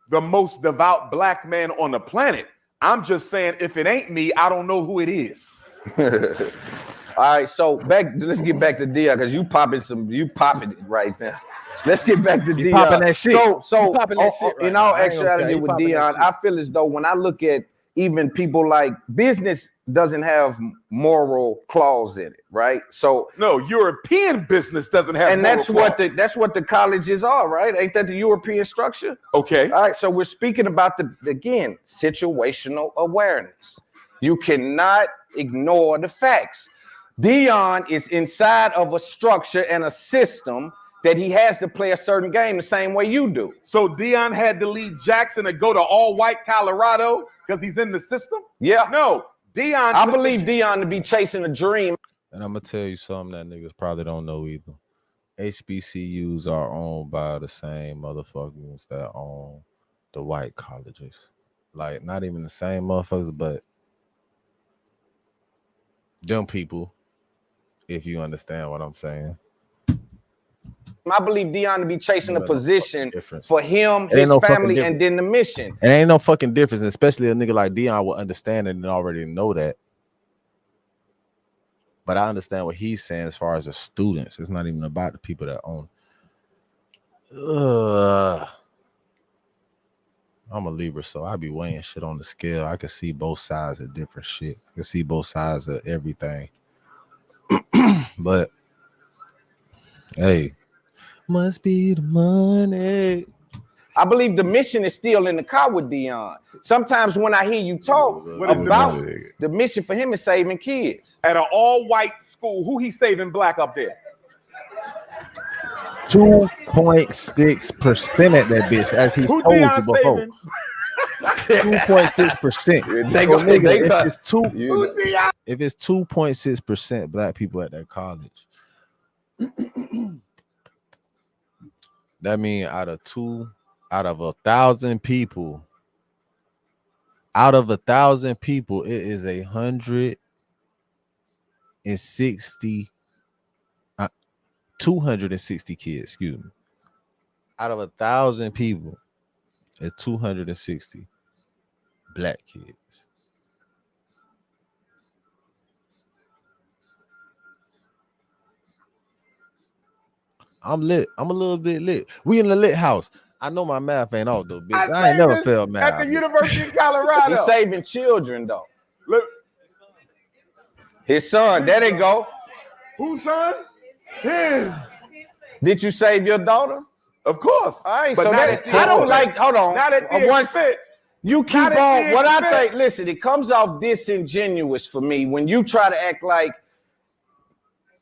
the most devout black man on the planet. I'm just saying if it ain't me, I don't know who it is. All right, so let's get back to Dion because you popping it right now. Let's get back to Dion. Popping that shit. So Popping that shit right in all now. I ain't gonna actuality care. with Popping that Dion, shit. I feel as though when I look at even people like business doesn't have moral clause in it, right? So no, European business doesn't have and moral that's what the colleges are, right? Ain't that the European structure? Okay. All right, so we're speaking about again, situational awareness. You cannot ignore the facts. Dion is inside of a structure and a system that he has to play a certain game the same way you do. So Dion had to lead Jackson to go to all-white Colorado because he's in the system? Yeah. No, Dion. I believe Dion to be chasing a dream. And I'm gonna tell you something that niggas probably don't know either. HBCUs are owned by the same motherfuckers that own the white colleges. Like, not even the same motherfuckers, but them people, if you understand what I'm saying. I believe Dion to be chasing a position for him, It ain't his no fucking family, difference. and then the mission. It ain't no fucking difference, especially a nigga like Dion will understand it and already know that. But I understand what he's saying as far as the students. It's not even about the people that own. I'm a Libra, so I be weighing shit on the scale. I can see both sides of different shit. I can see both sides of everything. But hey, must be the money. I believe the mission is still in the car with Dion. Sometimes when I hear you talk about the mission for him is saving kids. At an all-white school, who he saving black up there? 2.6% at that bitch, as he told you before. 2.6%. If it's 2.6% black people at that college, that means out of 1,000 people, it is 260 kids, excuse me. Out of 1,000 people, it's 260 black kids. I'm lit. I'm a little bit lit. We in the lit house. I know my math ain't all though, bitch. I ain't never failed math. At the University of Colorado. He's saving children though. Look, his son. There they go. Whose son? His. Did you save your daughter? Of course. All right. But So not I don't like. Hold on. Not at the expense. You keep Not at on. the What I expense. think. Listen, it comes off disingenuous for me when you try to act like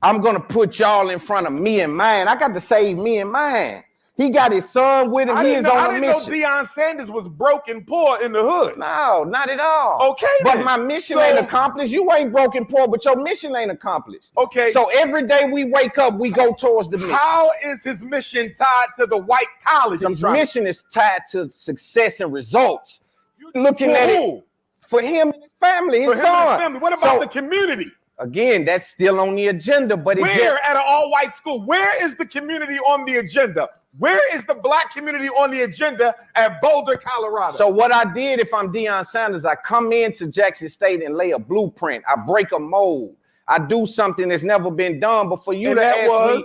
I'm gonna put y'all in front of me and mine. I got to save me and mine. He got his son with him. He is on a mission. I didn't know Deion Sanders was broke and poor in the hood. No, not at all. Okay, but then. my mission ain't accomplished. You ain't broken poor, but your mission ain't accomplished. Okay. So every day we wake up, we go towards the mission. How is his mission tied to the white college? His mission is tied to success and results. You're looking at it for him and his family, his son. What about the community? Again, that's still on the agenda, but Where at an all-white school? Where is the community on the agenda? Where is the black community on the agenda at Boulder, Colorado? So what I did, if I'm Deion Sanders, I come into Jackson State and lay a blueprint. I break a mold. I do something that's never been done. But for you to ask me,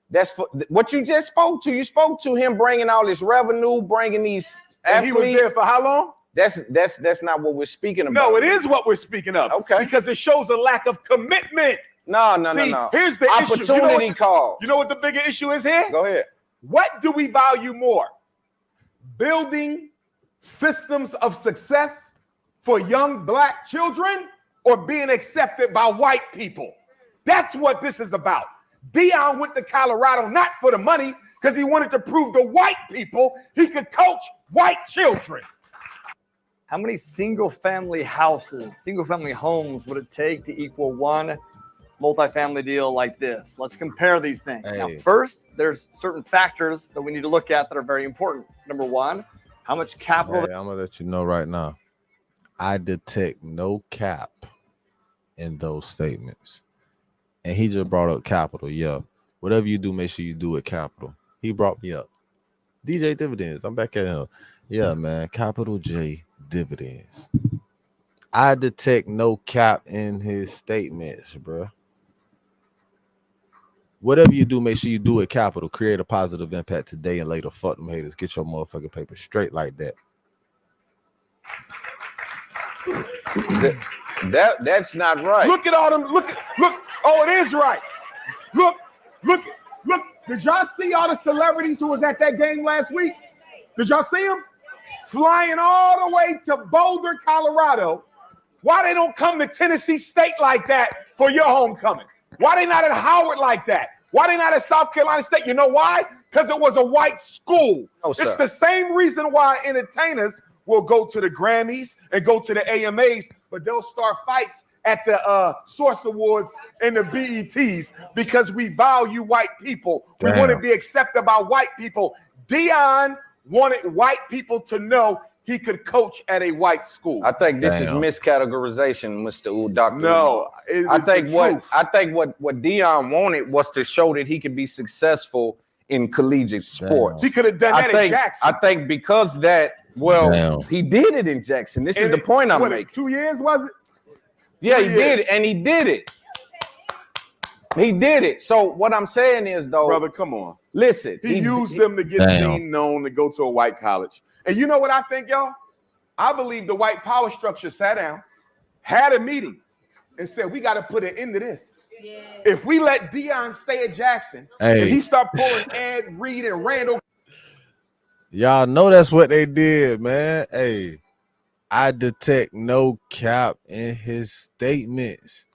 that's for what you just spoke to. You spoke to him bringing all this revenue, bringing these athletes. And he was there for how long? That's not what we're speaking about. No, it is what we're speaking of. Okay. Because it shows a lack of commitment. No. Here's the opportunity issue. call. You know what the bigger issue is here? Go ahead. What do we value more? Building systems of success for young black children or being accepted by white people? That's what this is about. Deion went to Colorado not for the money, because he wanted to prove to white people he could coach white children. How many single-family houses, single-family homes would it take to equal one multifamily deal like this? Let's compare these things. Now, first, there's certain factors that we need to look at that are very important. Number one, how much capital? Hey, I'm gonna let you know right now. I detect no cap in those statements. and he just brought up capital. Yeah, whatever you do, make sure you do it capital. He brought me up. DJ Dividends. I'm back at him. Yeah, man. Capital J Dividends. I detect no cap in his statements, bro. Whatever you do, make sure you do it capital. Create a positive impact today and later. Fuck them haters. Get your motherfucking paper straight like that. That's not right. Look at all them. Look. Oh, it is right. Look. Did y'all see all the celebrities who was at that game last week? Did y'all see them flying all the way to Boulder, Colorado? Why they don't come to Tennessee State like that for your homecoming? Why they not at Howard like that? Why they not at South Carolina State? You know why? Because it was a white school. Oh, it's the same reason why entertainers will go to the Grammys and go to the AMAs, but they'll start fights at the Source Awards and the BETs because we value white people. We want to be accepted by white people. Deion wanted white people to know he could coach at a white school. I think this is miscategorization, Mr. Dr. No, I think what Deion wanted was to show that he could be successful in collegiate sports. He could have done that at Jackson. I think because that, he did it in Jackson. This is the point I'm making. 2 years, was it? Yeah, he did it, and he did it. He did it. So what I'm saying is, though, brother, come on. Listen, he used them to get seen, known, to go to a white college. And you know what I think, y'all? I believe the white power structure sat down, had a meeting, and said, we got to put an end to this. Yeah. If we let Deion stay at Jackson, and he start pulling Ed, Reed, and Randall. Y'all know that's what they did, man. Hey, I detect no cap in his statements.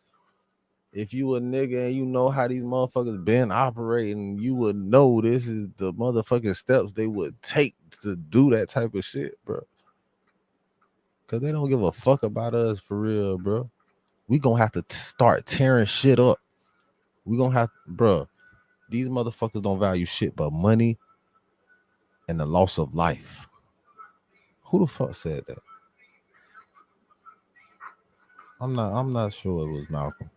If you a nigga and you know how these motherfuckers been operating, you would know this is the motherfucking steps they would take to do that type of shit, bro. Cause they don't give a fuck about us for real, bro. We gonna have to start tearing shit up. We gonna have, bro. These motherfuckers don't value shit but money and the loss of life. Who the fuck said that? I'm not sure it was Malcolm.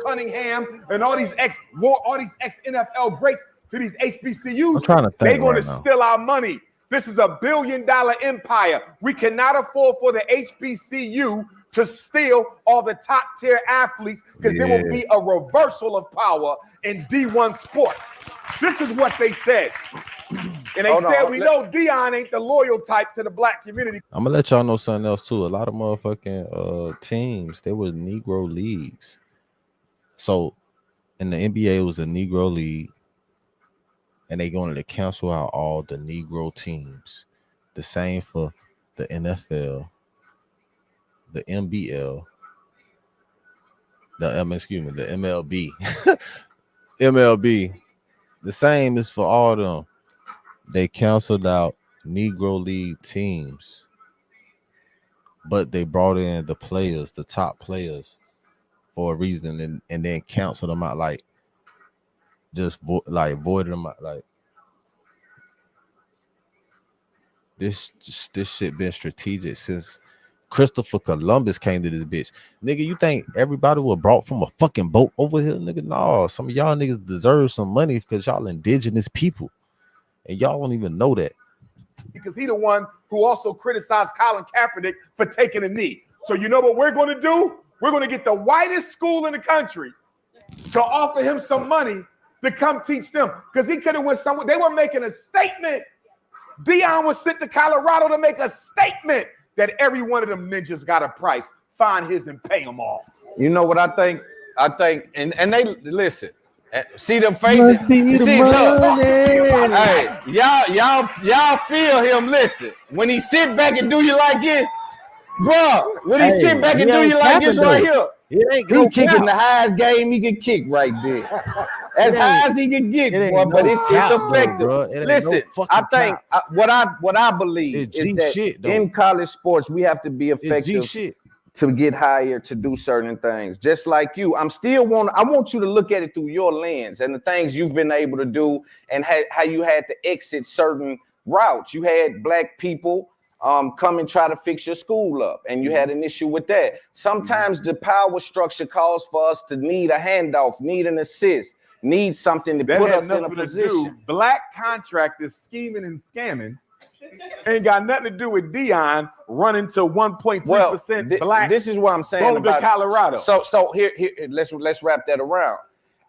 Cunningham and all these ex NFL greats to these HBCUs. I'm trying to think. They're going to steal our money. This is $1 billion empire. We cannot afford for the HBCU to steal all the top tier athletes because there will be a reversal of power in D1 sports. This is what they said. And they said, we know Deion ain't the loyal type to the black community. I'm gonna let y'all know something else too. A lot of motherfucking teams, they were Negro leagues. So in the NBA, it was a Negro league, and they going to cancel out all the Negro teams. The same for the NFL, the NBL, the MLB. MLB. The same is for all of them. They canceled out Negro League teams, but they brought in the players, the top players, for a reason, and then canceled them out, like just voided them out. Like this shit been strategic since Christopher Columbus came to this bitch. Nigga, you think everybody was brought from a fucking boat over here? Nigga, no. Some of y'all niggas deserve some money because y'all indigenous people. And y'all don't even know that. Because he the one who also criticized Colin Kaepernick for taking a knee. So you know what we're going to do? We're going to get the whitest school in the country to offer him some money to come teach them. Because he could have went somewhere. They were making a statement. Deion was sent to Colorado to make a statement that every one of them ninjas got a price. Find his and pay him off. You know what I think? And they listen. See them faces. See, look. Hey, y'all feel him. Listen, when he sit back and do you like it, bro. When he sit back and do you like this right here, he kicking the highest game he can kick right there. As high as he can get, boy, but it's effective. Listen, I think what I believe is that in college sports we have to be effective to get hired to do certain things. Just like you, I want you to look at it through your lens and the things you've been able to do and how you had to exit certain routes. You had black people come and try to fix your school up, and you had an issue with that. Sometimes the power structure calls for us to need a handoff, need an assist, need something to That put had us in a nothing to position. do. Black contractors scheming and scamming ain't got nothing to do with Dion running to 1.3% black. This is what I'm saying Boulder, about Colorado. So here let's wrap that around.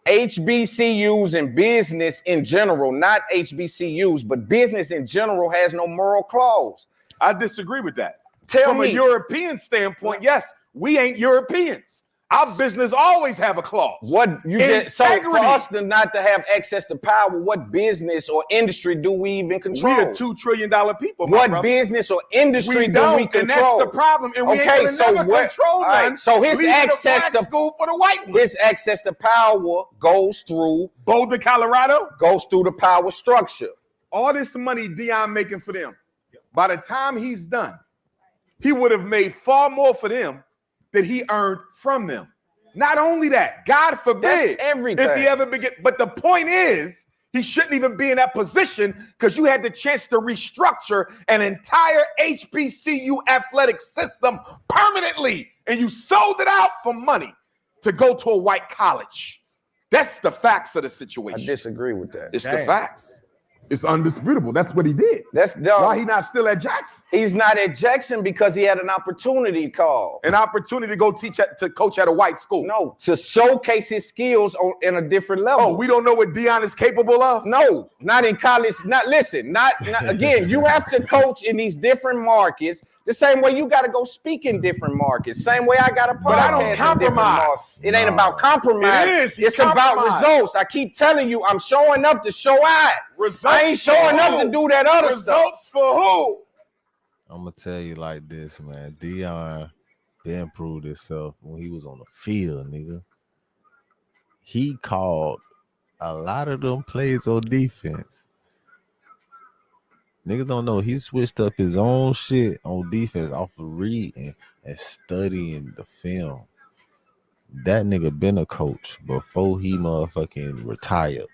HBCUs and business in general, not HBCUs, but business in general has no moral clause. I disagree with that. From a European standpoint, yes, we ain't Europeans. Our business always have a clause. What you get? So for us to not to have access to power, what business or industry do we even control? We are $2 trillion people. What business or industry do we control? And that's the problem. And we ain't gonna never control none. So his Leave the access black to school for the white one. His access to power goes through Boulder, Colorado. Goes through the power structure. All this money Dion making for them, by the time he's done, he would have made far more for them than he earned from them. Not only that, God forbid, That's everything. if he ever begin. But the point is, he shouldn't even be in that position because you had the chance to restructure an entire HBCU athletic system permanently, and you sold it out for money to go to a white college. That's the facts of the situation. I disagree with that. It's the facts. It's undisputable. That's what he did. Why he not still at Jackson? He's not at Jackson because he had an opportunity call. An opportunity to go to coach at a white school. No, to showcase his skills in a different level. Oh, we don't know what Dion is capable of? No, not in college. Not again, you have to coach in these different markets. The same way you got to go speak in different markets. Same way I got to podcast. But I don't in different compromise. markets. It ain't about compromise. It is. It's about results. I keep telling you, I'm showing up to show out. I ain't showing up to do that other stuff. Results for who? I'm gonna tell you like this, man. Dion been proved himself when he was on the field, nigga. He called a lot of them plays on defense. Niggas don't know he switched up his own shit on defense off of reading and studying the film. That nigga been a coach before he motherfucking retired.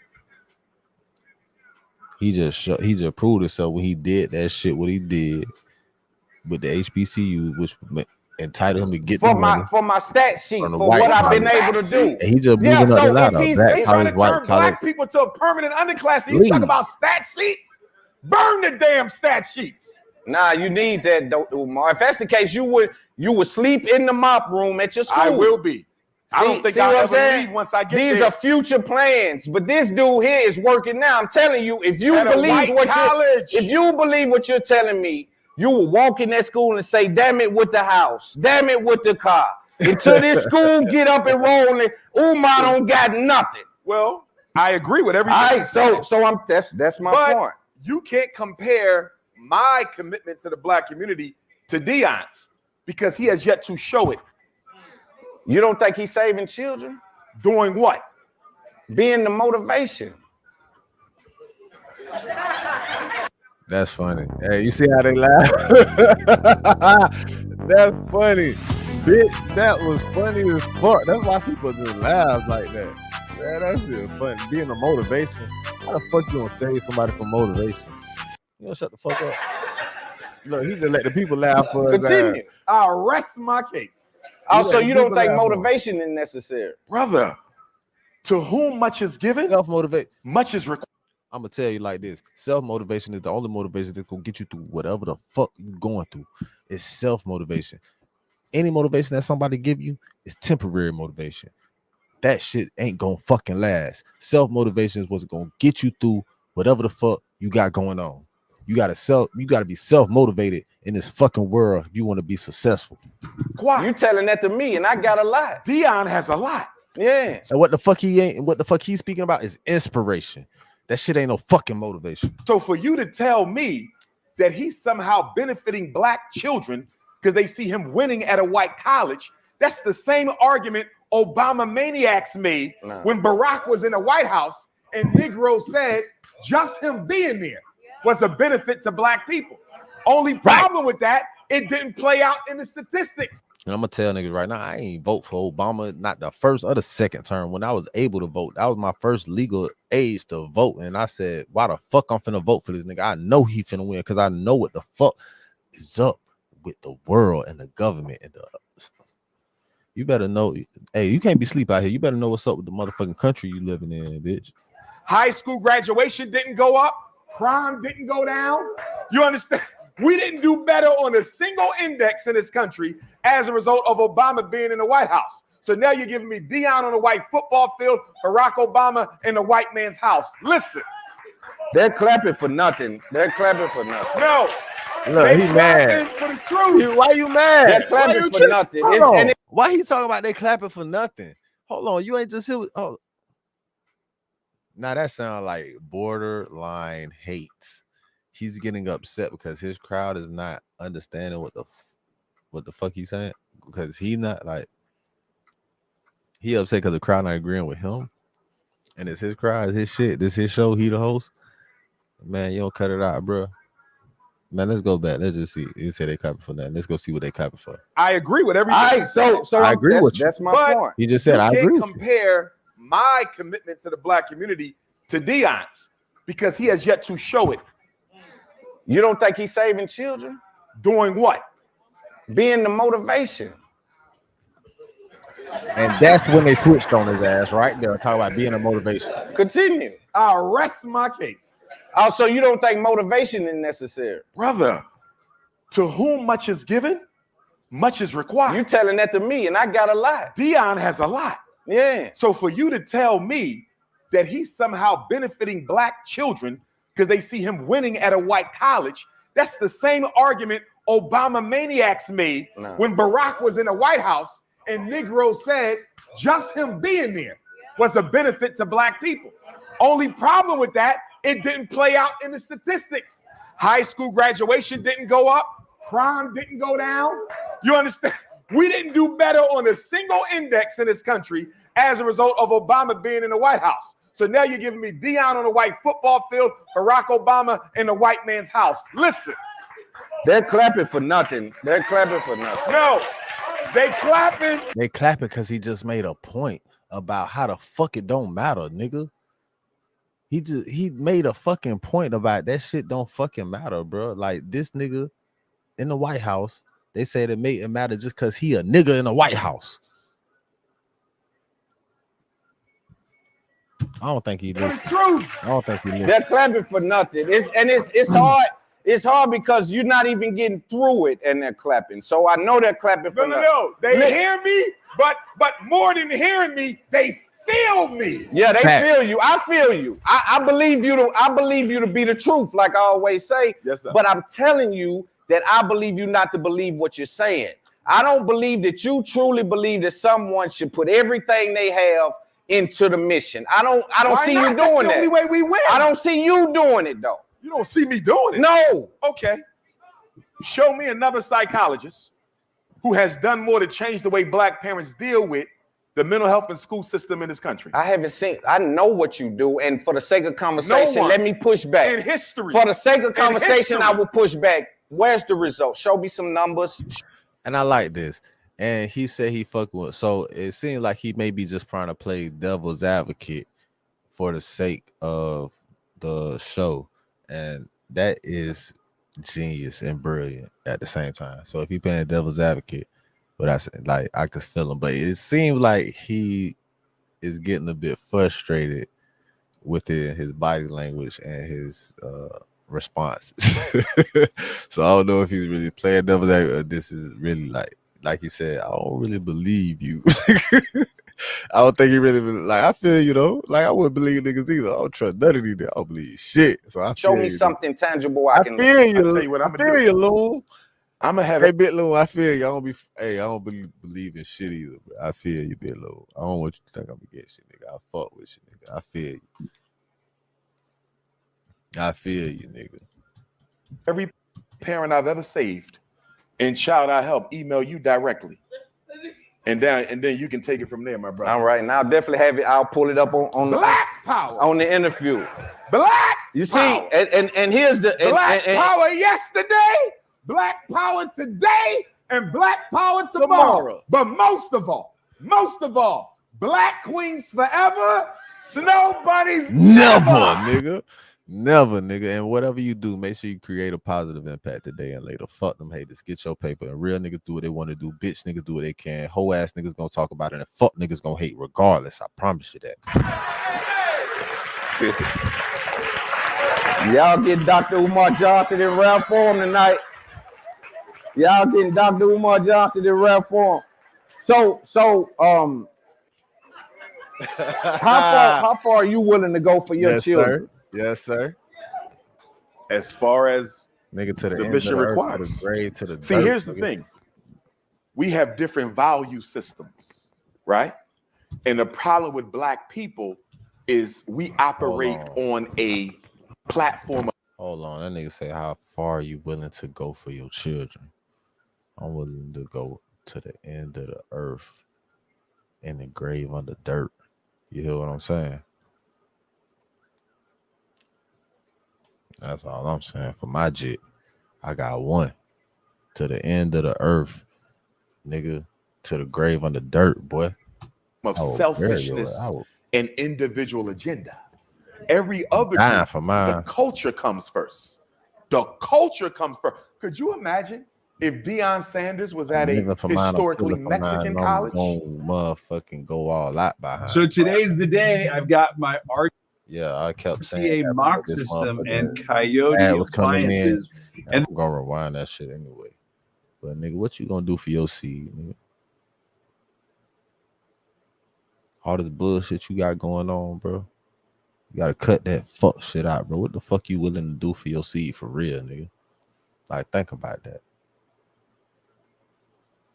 He just proved himself when he did that shit. What he did with the HBCU, which entitled him to get for my stat sheet for what I've been able to do. And he just moving up the ladder. He's trying to turn black people to a permanent underclass. And you talk about stat sheets? Burn the damn stat sheets. Nah, you need that, Umar. If that's the case, you would sleep in the mop room at your school. I will be. I don't think I'll ever leave once I get there. These are future plans, but this dude here is working now. I'm telling you, if you believe what you're telling me, you will walk in that school and say, "Damn it with the house, damn it with the car." Until this school get up and rolling, Umar don't got nothing. Well, I agree with everything. All right, so that's my point. You can't compare my commitment to the black community to Dion's because he has yet to show it. You don't think he's saving children? Doing what? Being the motivation. That's funny. Hey, you see how they laugh? That's funny. Bitch, that was funny as fuck. That's why people just laugh like that. Man, that's just fun. Being a motivation. How the fuck you gonna save somebody from motivation? You don't shut the fuck up. Look, he just let the people laugh for his Continue. I'll rest my case. Also, you don't think motivation is necessary? Brother, to whom much is given, self-motivate. Much is required. I'm gonna tell you like this: self-motivation is the only motivation that's gonna get you through whatever the fuck you're going through. It's self-motivation. Any motivation that somebody give you is temporary motivation. That shit ain't gonna fucking last. Self-motivation is what's gonna get you through whatever the fuck you got going on. You gotta be self-motivated in this fucking world if you want to be successful. You telling that to me, and I got a lot. Dion has a lot. Yeah. And what the fuck he's speaking about is inspiration. That shit ain't no fucking motivation. So for you to tell me that he's somehow benefiting black children because they see him winning at a white college, that's the same argument Obama maniacs made when Barack was in the White House and Negroes said just him being there was a benefit to black people. Only problem with that, it didn't play out in the statistics. And I'm gonna tell niggas right now, I ain't vote for Obama, not the first or the second term. When I was able to vote, that was my first legal age to vote. And I said, why the fuck I'm finna vote for this nigga? I know he finna win because I know what the fuck is up with the world and the government and the. You better know. Hey, you can't be asleep out here. You better know what's up with the motherfucking country you living in, bitch. High school graduation didn't go up. Crime didn't go down. You understand? We didn't do better on a single index in this country as a result of Obama being in the White House. So now you're giving me Deion on a white football field, Barack Obama in the white man's house. Listen. They're clapping for nothing. They're clapping for nothing. No. Look, he mad. For the truth. Why you mad? They're clapping for nothing. Why he talking about they clapping for nothing? Hold on, you ain't just here with. Oh, now that sound like borderline hate. He's getting upset because his crowd is not understanding what the fuck he's saying, because he not like he upset because the crowd not agreeing with him, and it's his crowd, it's his shit, this his show, he the host. Man, you don't cut it out, bro. Man, let's go back. Let's just see. You say they clapping for nothing. Let's go see what they clapping for. I agree with everything. All right, so I agree with you. That's my point. He just said I agree with you. Compare my commitment to the black community to Deion's because he has yet to show it. You don't think he's saving children? Doing what? Being the motivation. And that's when they switched on his ass right there. Talk about being a motivation. Continue. I'll rest my case. Also, you don't think motivation is necessary? Brother, to whom much is given, much is required. You telling that to me, and I got a lot. Deion has a lot. Yeah. So for you to tell me that he's somehow benefiting black children because they see him winning at a white college, that's the same argument Obama maniacs made when Barack was in the White House and Negro said just him being there was a benefit to black people. Only problem with that, it didn't play out in the statistics. High school graduation didn't go up. Crime didn't go down. You understand? We didn't do better on a single index in this country as a result of Obama being in the White House. So now you're giving me Deion on a white football field, Barack Obama in the white man's house. Listen. They're clapping for nothing. They're clapping for nothing. No, they clapping. They clapping because he just made a point about how the fuck it don't matter, nigga. He made a fucking point about that shit don't fucking matter, bro. Like this nigga in the White House, they said it made it matter just because he a nigga in the White House. I don't think he did. I don't think he did. They're clapping for nothing. It's hard. It's hard because you're not even getting through it, and they're clapping. So I know they're clapping for nothing. No. They hear me, but more than hearing me, they feel me. Yeah, they feel you. I feel you. I believe you to be the truth, like I always say. Yes, sir. But I'm telling you that I believe you not to believe what you're saying. I don't believe that you truly believe that someone should put everything they have into the mission. I don't Why see not? you That's doing the that. only way we win. I don't see you doing it though. You don't see me doing it? No. Okay. Show me another psychologist who has done more to change the way black parents deal with the mental health and school system in this country. I haven't seen. I know what you do, and for the sake of conversation, one. let me push back. In history. For the sake of conversation, history. I will push back. Where's the result? Show me some numbers. And I like this. And he said he fucked with. So it seems like he may be just trying to play devil's advocate for the sake of the show. And that is genius and brilliant at the same time. So if he playing devil's advocate, but I said, like, I could feel him. But it seems like he is getting a bit frustrated with his body language and his responses. So I don't know if he's really playing devil's advocate or this is really like he said, I don't really believe you. I don't think he really like. I feel you know, like I wouldn't believe niggas either. I don't trust none of these. I don't believe shit. So I Show feel me you, something tangible I can. feel you. I'll tell you what I'm I gonna feel do. you, Loon. I'm gonna have Hey, it. Bit Loon, I feel you. I don't be. Hey, I don't believe in shit either. Bro. I feel you, Bit Loon. I don't want you to think I'm gonna get shit, nigga. I fuck with you, nigga. I feel you. I feel you, nigga. Every parent I've ever saved and child I help email you directly. And then you can take it from there, my brother. All right, now I'll definitely have it. I'll pull it up on Black power. on the interview. Black You see, power. and here's the Black power yesterday, black power today, and black power tomorrow. Tomorrow. But most of all, black queens forever, snow bunnies Never, nigga. Never, nigga. And whatever you do, make sure you create a positive impact today and later. Fuck them haters. Get your paper. And real niggas do what they want to do. Bitch niggas do what they can. Whole ass niggas gonna talk about it. And fuck niggas gonna hate regardless. I promise you that. Y'all get Dr. Umar Johnson in rap form tonight. Y'all getting Dr. Umar Johnson in rap form. So, how far are you willing to go for your children? Sir. Yes, sir. As far as nigga to the mission requires. To the grave, to the See, dirt, here's the nigga. thing. We have different value systems, right? And the problem with Black people is we operate on a platform. Hold on, that nigga say, how far are you willing to go for your children? I'm willing to go to the end of the earth in the grave under dirt. You hear what I'm saying? That's all I'm saying. For my jit, I got one. To the end of the earth, nigga, to the grave under dirt, boy. Of I will selfishness bury your- and individual agenda. Every other dying group, for mine. the culture comes first. The culture comes first. Could you imagine if Deion Sanders was at a Living for mine, I'm historically killing for mine, Mexican I'm college? gonna motherfucking go all out behind. So today's the day. I've got my Yeah, I kept saying RCA that, mock but this system and motherfucking Coyote ad was coming in. appliances. And I'm gonna rewind that shit anyway. But nigga, what you gonna do for your seed, nigga? All this bullshit you got going on, bro. You gotta cut that fuck shit out, bro. What the fuck you willing to do for your seed for real, nigga? Like, think about that.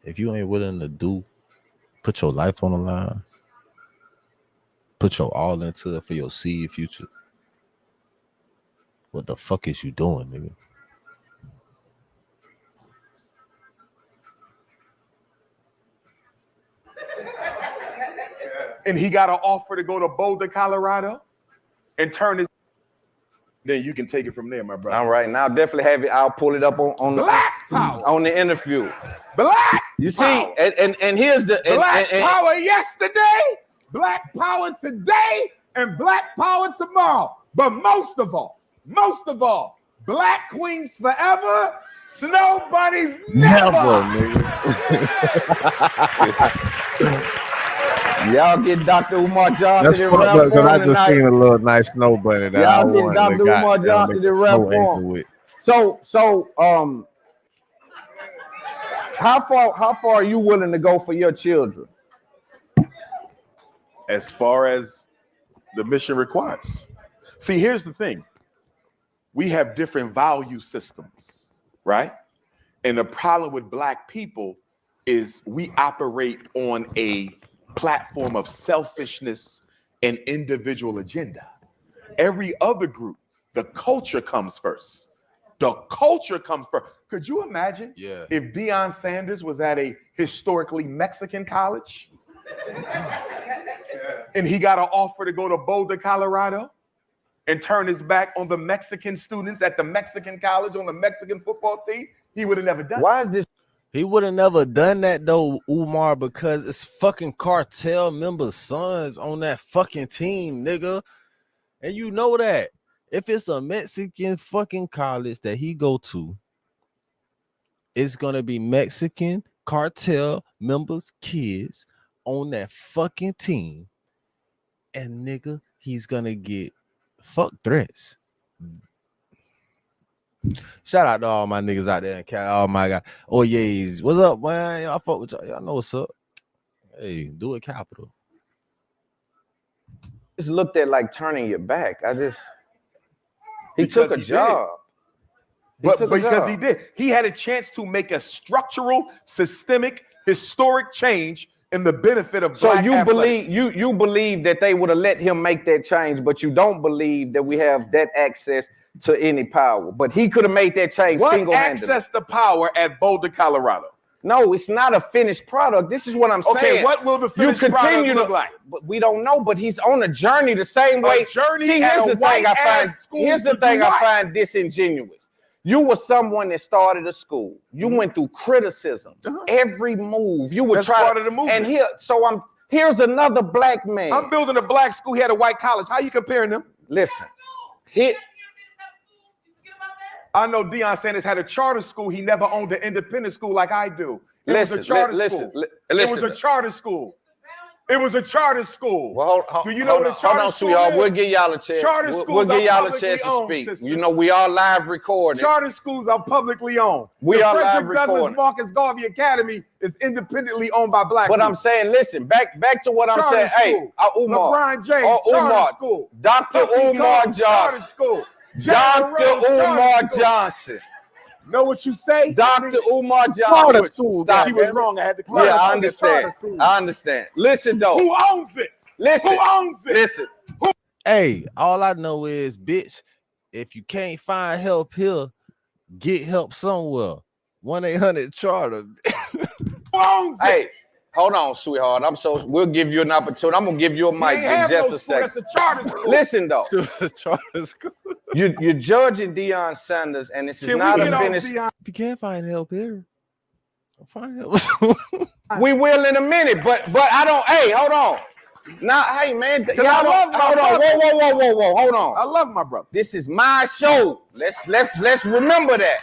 If you ain't willing to do, put your life on the line, put your all into it for your seed future, what the fuck is you doing, nigga? And he got an offer to go to Boulder, Colorado, and turn his. Then you can take it from there, my brother. All right, now definitely have it. I'll pull it up on Black power. on the interview. Black You power. see, and here's the Black power yesterday, Black power today, and Black power tomorrow. But most of all, Black queens forever, snow bunnies never. Y'all get Dr. Umar Johnson That's in fucked rap up because I form just tonight. seen a little nice snow bunny that I Y'all get wanted Dr. to got Umar down Johnson make in a rap snow form. anchor with. So how far are you willing to go for your children? As far as the mission requires. See, here's the thing. We have different value systems, right? And the problem with Black people is we operate on a platform of selfishness and individual agenda. Every other group, the culture comes first. The culture comes first. Could you imagine if Deion Sanders was at a historically Mexican college and he got an offer to go to Boulder, Colorado, and turn his back on the Mexican students at the Mexican college on the Mexican football team? He would have never done it. Why is this? He would have never done that though, Umar, because it's fucking cartel members' sons on that fucking team, nigga. And you know that. If it's a Mexican fucking college that he go to, it's gonna be Mexican cartel members' kids on that fucking team. And nigga, he's gonna get fuck threats. Shout out to all my niggas out there in Cali. Oh my God. Oh yes. What's up, man? Y'all fuck with y'all. Y'all know what's up. Hey, do it capital. It's looked at like turning your back. He took a job. But because he did, he had a chance to make a structural, systemic, historic change in the benefit of So Black you athletics. you believe that they would have let him make that change, but you don't believe that we have that access to any power. But he could have made that change What single-handedly. access to power at Boulder, Colorado? No, it's not a finished product. This is what I'm saying. Okay, what will the finished product look like? But we don't know. But he's on a journey the same way. journey See, at here's a the thing I white-ass find. school Here's the to thing do I what? find disingenuous. You were someone that started a school. You went through criticism. Every move you would That's try. part of the movement. And here's another Black man. I'm building a Black school. He had a white college. How you comparing them? Listen, I know Deion Sanders had a charter school. He never owned an independent school like I do. It was a charter school. It was a charter school. It was a charter school. Well, do you know what a charter hold on, school sweetheart. is? We'll give y'all a chance. Charter We'll schools give are y'all a publicly chance to owned, speak. sister. You know, we all live recording. Charter schools are publicly owned. We the are live Frederick Douglass recording. Marcus Garvey Academy is independently owned by black But people. I'm saying, listen, back to what I'm Charter saying. school. Hey, Umar. LeBron James, charter Umar. school. Dr. Bucky Umar Combs, charter Johnson. school. Dr. Umar Johnson. Know what you say? Dr. Umar Johnson. Charter school. Stop. She was wrong. I had to clarify. Yeah, I Okay, understand. charter school. I understand. Listen, though. Who owns it? Listen. Who owns it? Listen. Hey, all I know is, bitch, if you can't find help here, get help somewhere. 1-800-CHARTER. Hey, hold on, sweetheart. We'll give you an opportunity. I'm gonna give you a mic in just a second. That's a charter school. Listen though, charter school. You're judging Deion Sanders, and this is not a finish. If you can't find help here, find help. We will in a minute, but I don't. Hey, hold on. Now, hey man, y'all I love my hold on. brother. Whoa. Hold on. I love my brother. This is my show. Let's remember that.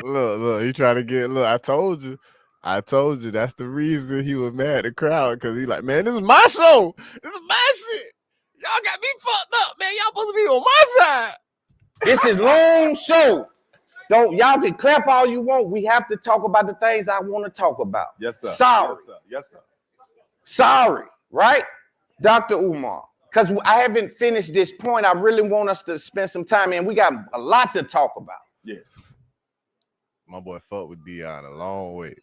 Look, he trying to get. Look, I told you. That's the reason he was mad at the crowd, because he like, man, this is my show. This is my shit. Y'all got me fucked up, man. Y'all supposed to be on my side. This is Loon show. Y'all can clap all you want. We have to talk about the things I want to talk about. Yes, sir. Sorry. Yes, sir. Yes, sir. Sorry, right? Dr. Umar, because I haven't finished this point. I really want us to spend some time in. We got a lot to talk about. Yeah. My boy fucked with Deion a long way.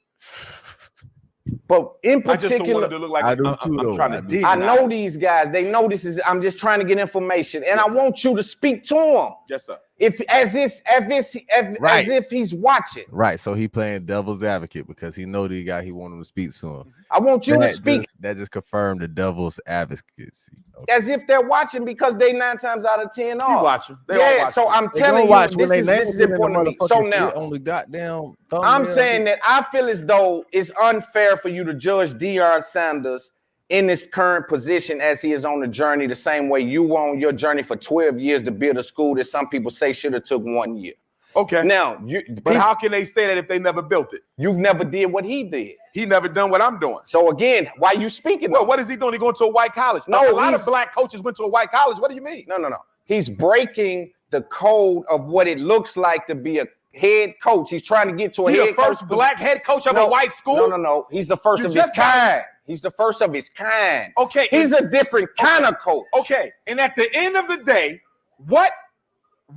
But in I just don't particular, want it to look like I do I'm too, trying though. to dig. I know these guys. They know this is. I'm just trying to get information, and I want you to speak to them. Yes, sir. As if he's watching. Right, so he playing devil's advocate because he know the guy he want him to speak to him. I want you to speak That just confirmed the devil's advocacy. as if they're watching, because they 9 times out of 10 are. You watching? They all Yeah, watching. so I'm They telling gonna you, watch when this is important to me. So now, on the goddamn I'm thumbnail. saying that I feel as though it's unfair for you to judge Deion Sanders in this current position as he is on the journey, the same way you were on your journey for 12 years to build a school that some people say should have took 1 year. Okay. Now, But how can they say that if they never built it? you've never did what he did. He never done what I'm doing. So again, why you speaking? Well, what is he doing? He going to a white college? No, a lot he's- of black coaches went to a white college. What do you mean? No. He's breaking the code of what it looks like to be a head coach. He's trying to get to a He head the first coach. black head coach of a white school? No. He's the first You of his just got- kind. He's the first of his kind. Okay. He's a different kind of coach. Okay. And at the end of the day, what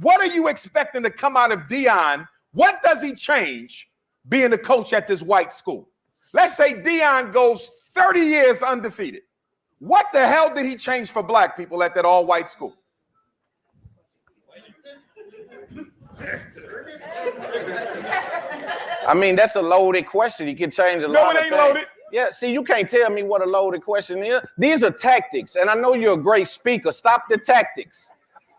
are you expecting to come out of Deion? What does he change being a coach at this white school? Let's say Deion goes 30 years undefeated. What the hell did he change for black people at that all-white school? I mean, that's a loaded question. He can change a No, lot it of ain't things. loaded. Yeah, see, you can't tell me what a loaded question is. These are tactics, and I know you're a great speaker. Stop the tactics.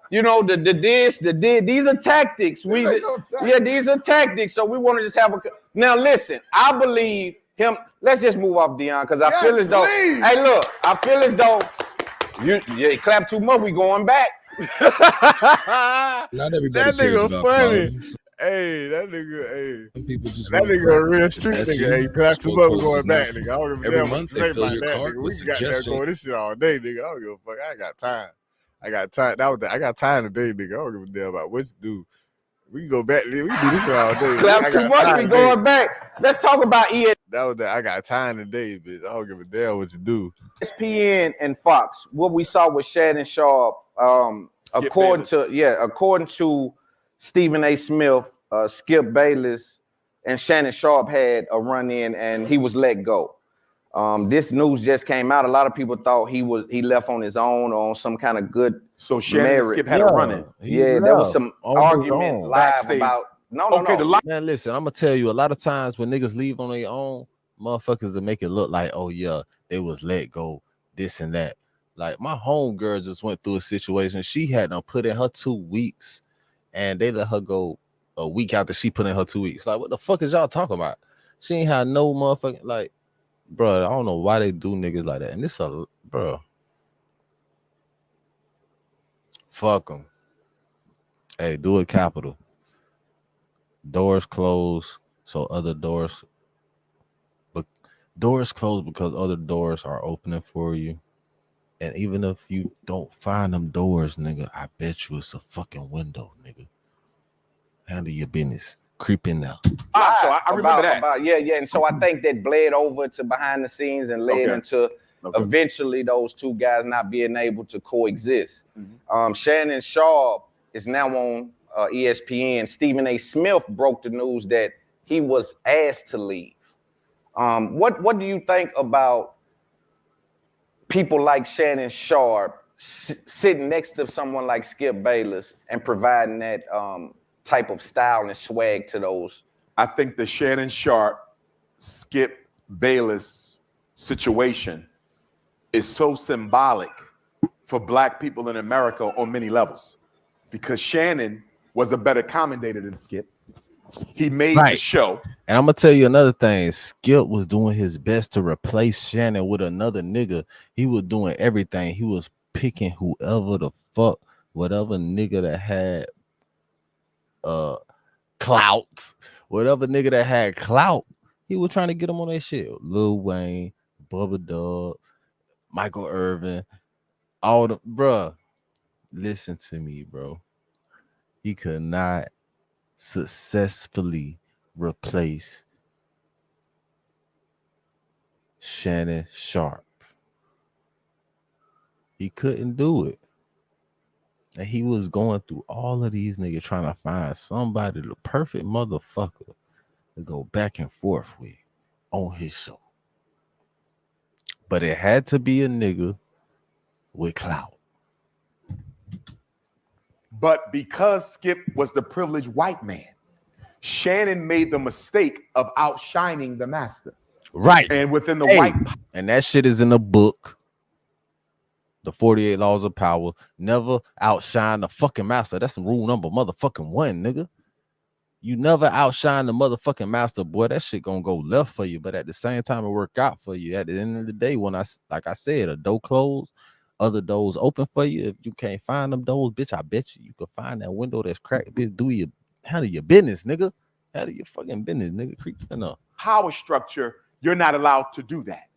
You know, the this, the did. These are tactics. These are tactics. So we want to just have a. Now listen, I believe him. Let's just move off Deion, because I feel as though. please. Hey, look, I feel as though you clap too much. We going back. Not everybody That cares nigga about funny. problems. Hey, that nigga, hey. Some people just That want nigga a crap. real street That's nigga. you. Hey, clap That's too what much posts going is back, not nigga. for. I don't give a Every damn what month you they say fill about your that, cart nigga. with We got there suggestions. going this shit all day, nigga. I don't give a fuck. I ain't got time. I got time. I got time today, nigga. I don't give a damn about what you do. We can go back. We can do this shit all day. Clap I too got much. time We today. going back. Let's talk about ESPN. That was that. I got time today, bitch. I don't give a damn what you do. ESPN and Fox. What we saw with Shannon Sharp, according to Stephen A. Smith, Skip Bayless, and Shannon Sharp had a run-in, and he was let go. This news just came out. A lot of people thought he left on his own or on some kind of good. So Shannon and Skip had a run-in. Yeah, there was some On his argument own. live Backstage. about. No. Man, listen, I'm gonna tell you, a lot of times when niggas leave on their own, motherfuckers to make it look like, oh yeah, they was let go, this and that. Like my homegirl just went through a situation. She had to put in her 2 weeks, and they let her go a week after she put in her 2 weeks. Like, what the fuck is y'all talking about? She ain't had no motherfucking, like, bro. I don't know why they do niggas like that. And this bro. Fuck them. Hey, do it capital. Doors close, so other doors. But doors close because other doors are opening for you. And even if you don't find them doors, nigga, I bet you it's a fucking window, nigga. Handle your business. Creep in there. So I remember that. And so I think that bled over to behind the scenes and led into eventually those two guys not being able to coexist. Shannon Sharp is now on ESPN. Stephen A. Smith broke the news that he was asked to leave. What do you think about people like Shannon Sharp sitting next to someone like Skip Bayless and providing that type of style and swag to those? I think the Shannon Sharp, Skip Bayless situation is so symbolic for Black people in America on many levels, because Shannon was a better commentator than Skip. He made the show. And I'm gonna tell you another thing. Skip was doing his best to replace Shannon with another nigga. He was doing everything. He was picking whoever the fuck, whatever nigga that had clout, whatever nigga that had clout, he was trying to get him on that shit. Lil Wayne, Bubba Dub, Michael Irvin, all the bruh. Listen to me, bro. He could not successfully replace Shannon Sharp. He couldn't do it. And he was going through all of these niggas trying to find somebody, the perfect motherfucker, to go back and forth with on his show. But it had to be a nigga with clout. But because Skip was the privileged white man, Shannon made the mistake of outshining the master. Right. And within the white... And that shit is in the book. The 48 Laws of Power. Never outshine the fucking master. That's rule number motherfucking 1, nigga. You never outshine the motherfucking master, boy. That shit gonna go left for you. But at the same time, it work out for you. At the end of the day, when like I said, a door closed, other doors open for you. If you can't find them doors, bitch, I bet you can find that window that's cracked. Bitch, handle your business, nigga. Handle your fucking business, nigga. Creep enough. Power structure, you're not allowed to do that.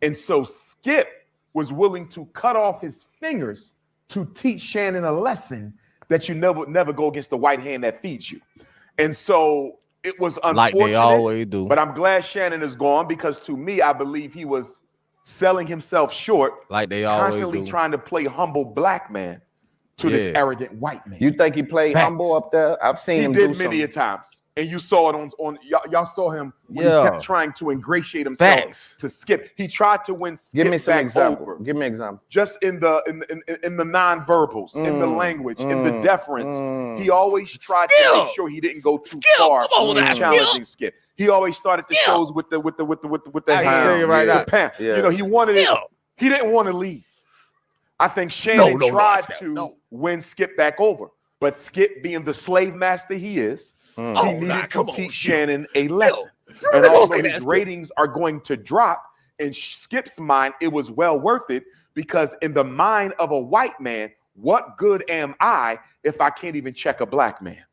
And so Skip was willing to cut off his fingers to teach Shannon a lesson that you never go against the white hand that feeds you. And so it was unfortunate, like they always do. But I'm glad Shannon is gone, because to me, I believe he was selling himself short, like they always constantly do. Trying to play humble Black man to this arrogant white man. You think he played humble up there? I've seen him do many a times. And you saw it on y'all saw him when he kept trying to ingratiate himself to Skip. He tried to win Skip. Give me some back example. over. Give me an example. Just in the nonverbals, in the language, in the deference. He always tried to make sure he didn't go too far challenging Skip. He always started the shows with the hand. Right the pan. You know, he wanted it. He didn't want to leave. I think Shannon tried to win Skip back over, but Skip, being the slave master he is, he needed to teach Shannon a lesson. And although his ratings are going to drop, in Skip's mind, it was well worth it, because in the mind of a white man, what good am I if I can't even check a Black man?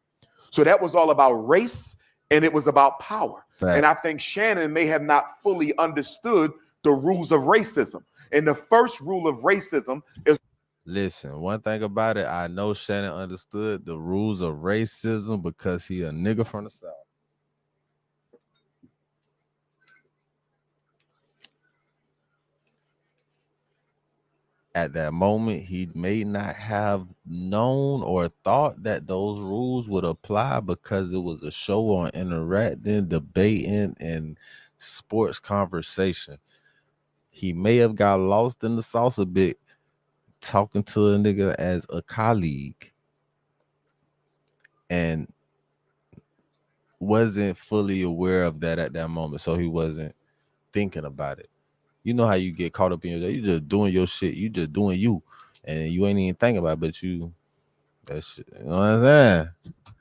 So that was all about race, and it was about power. And I think Shannon may have not fully understood the rules of racism. And the first rule of racism is... Listen, one thing about it, I know Shannon understood the rules of racism because he a nigga from the South. At that moment, he may not have known or thought that those rules would apply, because it was a show on interacting, debating, and sports conversation. He may have got lost in the sauce a bit, talking to a nigga as a colleague, and wasn't fully aware of that at that moment. So he wasn't thinking about it. You know how you get caught up in your, you just doing your shit, you just doing you, and you ain't even thinking about it, but you, that shit, you know what I'm saying?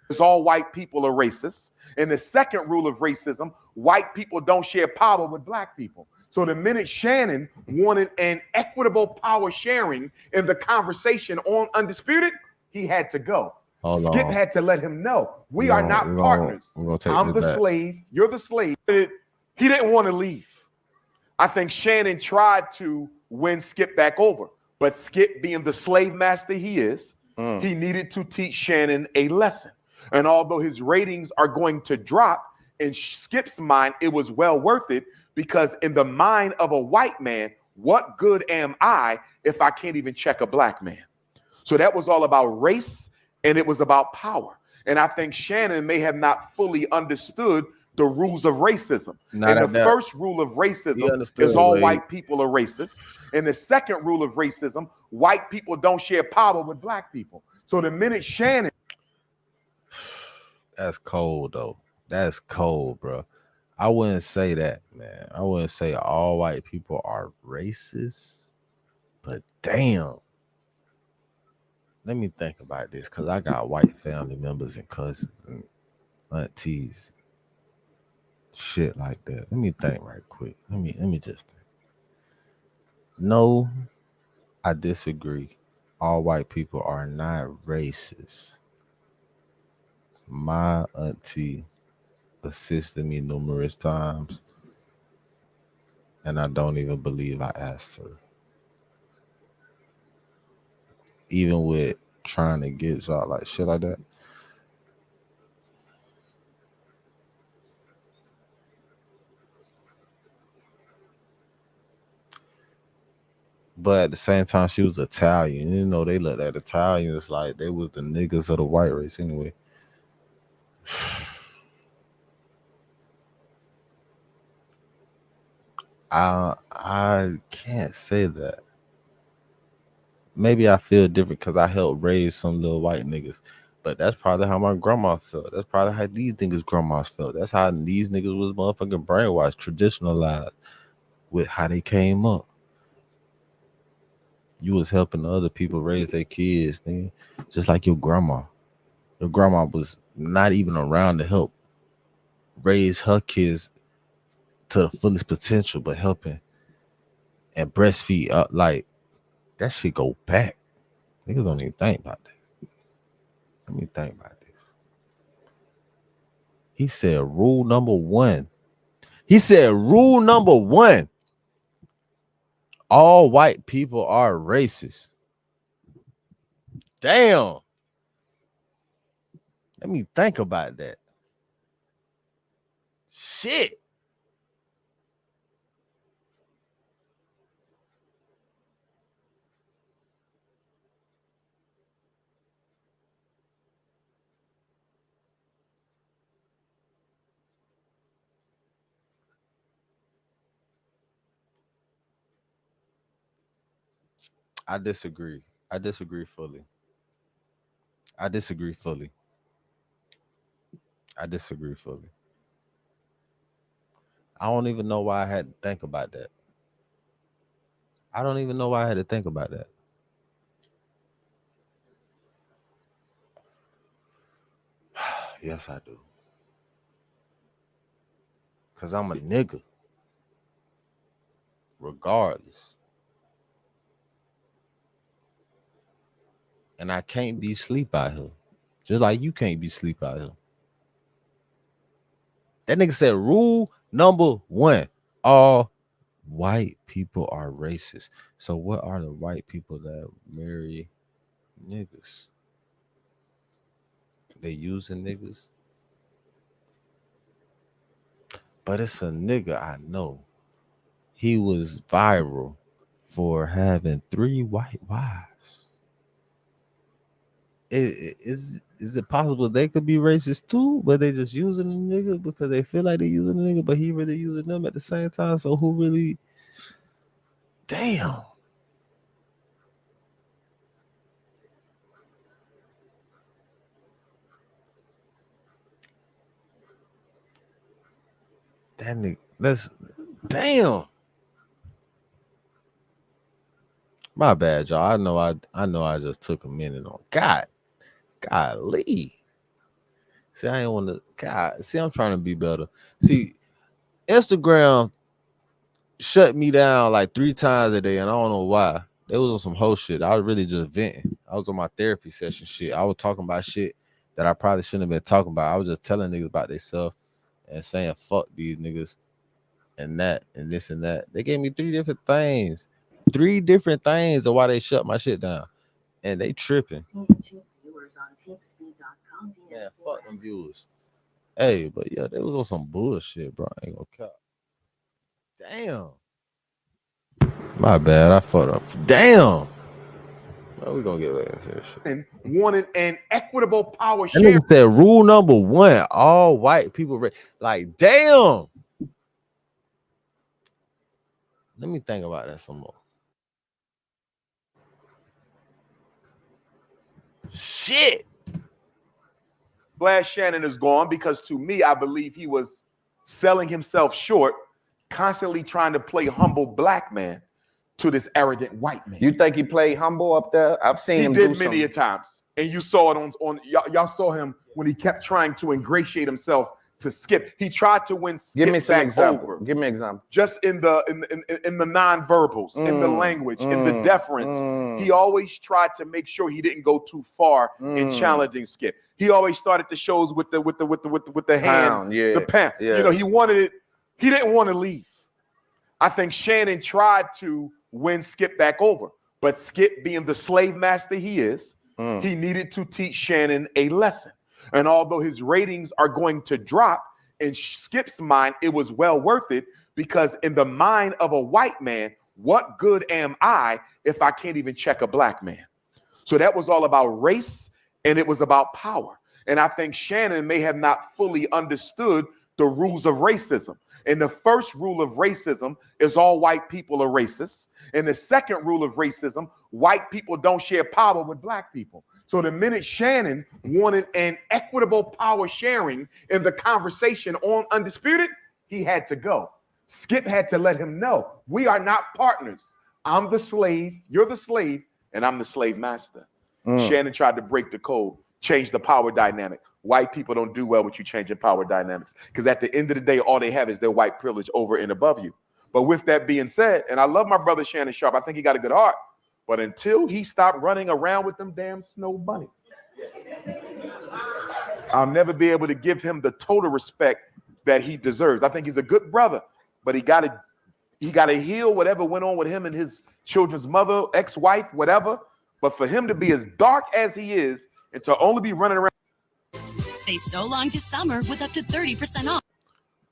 It's all white people are racist. And the second rule of racism, white people don't share power with Black people. So the minute Shannon wanted an equitable power sharing in the conversation on Undisputed, he had to go. Hold Skip on. had to let him know we are not partners. We're gonna take I'm this the back. slave. You're the slave. He didn't want to leave. I think Shannon tried to win Skip back over, but Skip, being the slave master he is, he needed to teach Shannon a lesson. And although his ratings are going to drop, in Skip's mind, it was well worth it, because in the mind of a white man, what good am I if I can't even check a black man? So that was all about race, and it was about power. And I think Shannon may have not fully understood the rules of racism. And the first rule of racism is all white people are racist. And the second rule of racism, white people don't share power with black people. So the minute Shannon... That's cold, though. That's cold, bro. I wouldn't say that, man. I wouldn't say all white people are racist, but damn. Let me think about this, because I got white family members and cousins and aunties, shit like that. Let me think right quick. Let me just think. No, I disagree. All white people are not racist. My auntie assisted me numerous times, and I don't even believe I asked her. Even with trying to get y'all like shit like that. But at the same time, she was Italian. You know, they looked at Italians like they was the niggas of the white race anyway. I can't say that. Maybe I feel different because I helped raise some little white niggas. But that's probably how my grandma felt. That's probably how these niggas' grandmas felt. That's how these niggas was motherfucking brainwashed, traditionalized with how they came up. You was helping other people raise their kids, nigga. Just like your grandma. Your grandma was not even around to help raise her kids to the fullest potential, but helping and breastfeed up. Like, that shit go back. Niggas don't even think about that. Let me think about this. He said rule number one. All white people are racist. Damn. Let me think about that. Shit. I disagree. I disagree fully. I disagree fully. I disagree fully. I don't even know why I had to think about that. I don't even know why I had to think about that. Yes, I do. Because I'm a nigga. Regardless. And I can't be sleep out here. Just like you can't be sleep out here. That nigga said rule number one. All white people are racist. So what are the white people that marry niggas? They using niggas? But it's a nigga I know. He was viral for having 3 white wives. Is it possible they could be racist too, but they just using a nigga because they feel like they using a nigga, but he really using them at the same time? So who really? Damn. That nigga. That's damn. My bad, y'all. I know I just took a minute on golly. See, I ain't want to. God, see, I'm trying to be better. See, Instagram shut me down like 3 times a day, and I don't know why. They was on some whole shit. I was really just venting. I was on my therapy session shit. I was talking about shit that I probably shouldn't have been talking about. I was just telling niggas about themselves and saying fuck these niggas and that and this and that. They gave me 3 different things. 3 different things of why they shut my shit down. And they tripping. Man, fuck them viewers. Hey, but yeah, they was on some bullshit, bro. I ain't gonna cap. Damn. My bad. I fucked up. Damn. Well, we gonna get back into this shit. And wanted an equitable power That share. nigga said rule number 1, all white people like damn. Let me think about that some more. Shit. Glad Shannon is gone because to me, I believe he was selling himself short, constantly trying to play humble black man to this arrogant white man. You think he played humble up there? I've seen him He do did many a something. times. And you saw it on y'all saw him when he kept trying to ingratiate himself to Skip. He tried to win Skip Give me some back example. over. Give me an example. Just in the nonverbals, in the language, in the deference. He always tried to make sure he didn't go too far in challenging Skip. He always started the shows with the hand, Pound, yeah. the pound. Yeah. You know, he wanted it. He didn't want to leave. I think Shannon tried to win Skip back over, but Skip, being the slave master he is, he needed to teach Shannon a lesson. And although his ratings are going to drop, in Skip's mind, it was well worth it because in the mind of a white man, what good am I if I can't even check a black man? So that was all about race and it was about power. And I think Shannon may have not fully understood the rules of racism. And the first rule of racism is all white people are racist. And the second rule of racism, white people don't share power with black people. So the minute Shannon wanted an equitable power sharing in the conversation on Undisputed, he had to go. Skip had to let him know, we are not partners. I'm the slave, you're the slave, and I'm the slave master. Shannon tried to break the code, change the power dynamic. White people don't do well with you changing power dynamics because at the end of the day, all they have is their white privilege over and above you. But with that being said, and I love my brother Shannon Sharp, I think he got a good heart, but until he stopped running around with them damn snow bunnies, I'll never be able to give him the total respect that he deserves. I think he's a good brother, but he got to heal whatever went on with him and his children's mother, ex-wife, whatever. But for him to be as dark as he is and to only be running around. Say so long to summer with up to 30% off.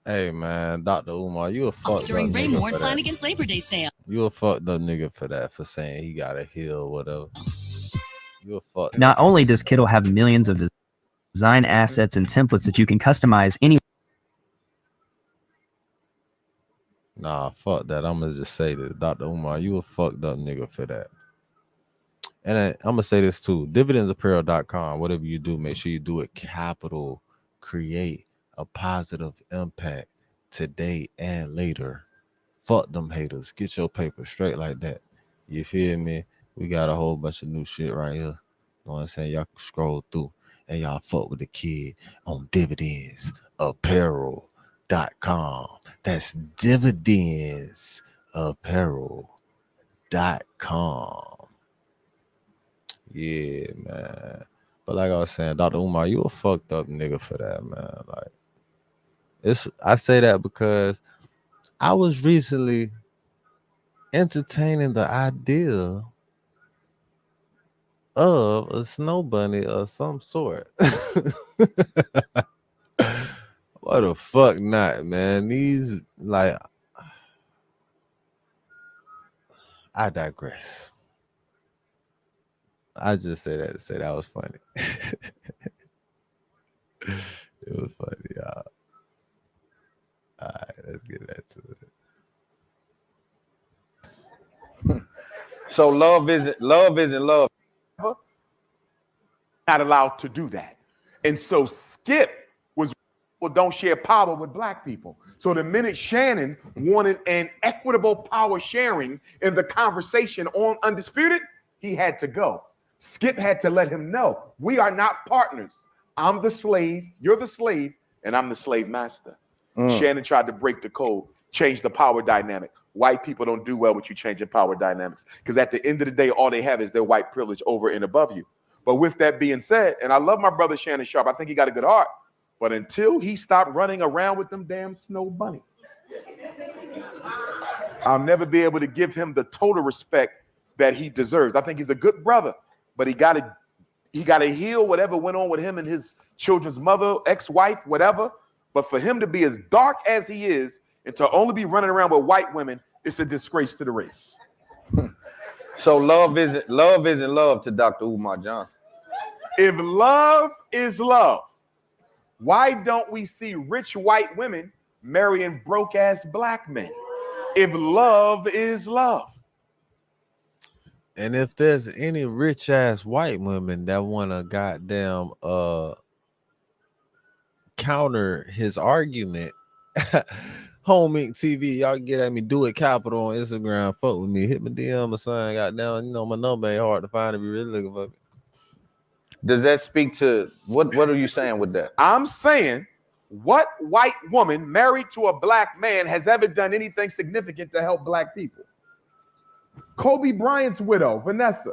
Hey man, Dr. Umar, you a fucked up During Raymore nigga and for that. Flanagan's Labor Day sale. You a fucked up nigga for that, for saying he gotta heal, whatever. You a fucked Not up. only does Kittle have millions of design assets and templates that you can customize any. Nah, fuck that. I'm gonna just say this, Dr. Umar, you a fucked up nigga for that. And I'm gonna say this too: dividendsapparel.com. Whatever you do, make sure you do it capital. Create a positive impact today and later. Fuck them haters. Get your paper straight like that. You feel me? We got a whole bunch of new shit right here. You know what I'm saying? Y'all can scroll through and y'all fuck with the kid on dividendsapparel.com. That's dividendsapparel.com. Yeah, man. But like I was saying, Dr. Umar, you a fucked up nigga for that, man. Like, I say that because I was recently entertaining the idea of a snow bunny of some sort. What the fuck not, man? These, like, I digress. I just say that to say that was funny. It was funny, y'all. All right, let's get back to it. So love isn't love. Not allowed to do that. And so Skip was, well, don't share power with black people. So the minute Shannon wanted an equitable power sharing in the conversation on Undisputed, he had to go. Skip had to let him know, we are not partners. I'm the slave, you're the slave, and I'm the slave master. Shannon tried to break the code, change the power dynamic. white people don't do well with you changing power dynamics. Because at the end of the day, all they have is their white privilege over and above you. But with that being said, and I love my brother Shannon Sharp, I think he got a good heart. But until he stopped running around with them damn snow bunnies, I'll never be able to give him the total respect that he deserves. I think he's a good brother, but he got to heal whatever went on with him and his children's mother, ex-wife, whatever. But for him to be as dark as he is and to only be running around with white women, it's a disgrace to the race. So love isn't love to Dr. Umar Johnson. If love is love, why don't we see rich white women marrying broke-ass black men? If love is love. And if there's any rich ass white women that want to goddamn counter his argument, Home Inc. TV, y'all can get at me, Do It Capital on Instagram, fuck with me, hit my DM or something, goddamn, you know my number ain't hard to find if you're really looking for me. Does that speak to what are you saying with that? I'm saying, what white woman married to a black man has ever done anything significant to help black people? Kobe Bryant's widow, Vanessa,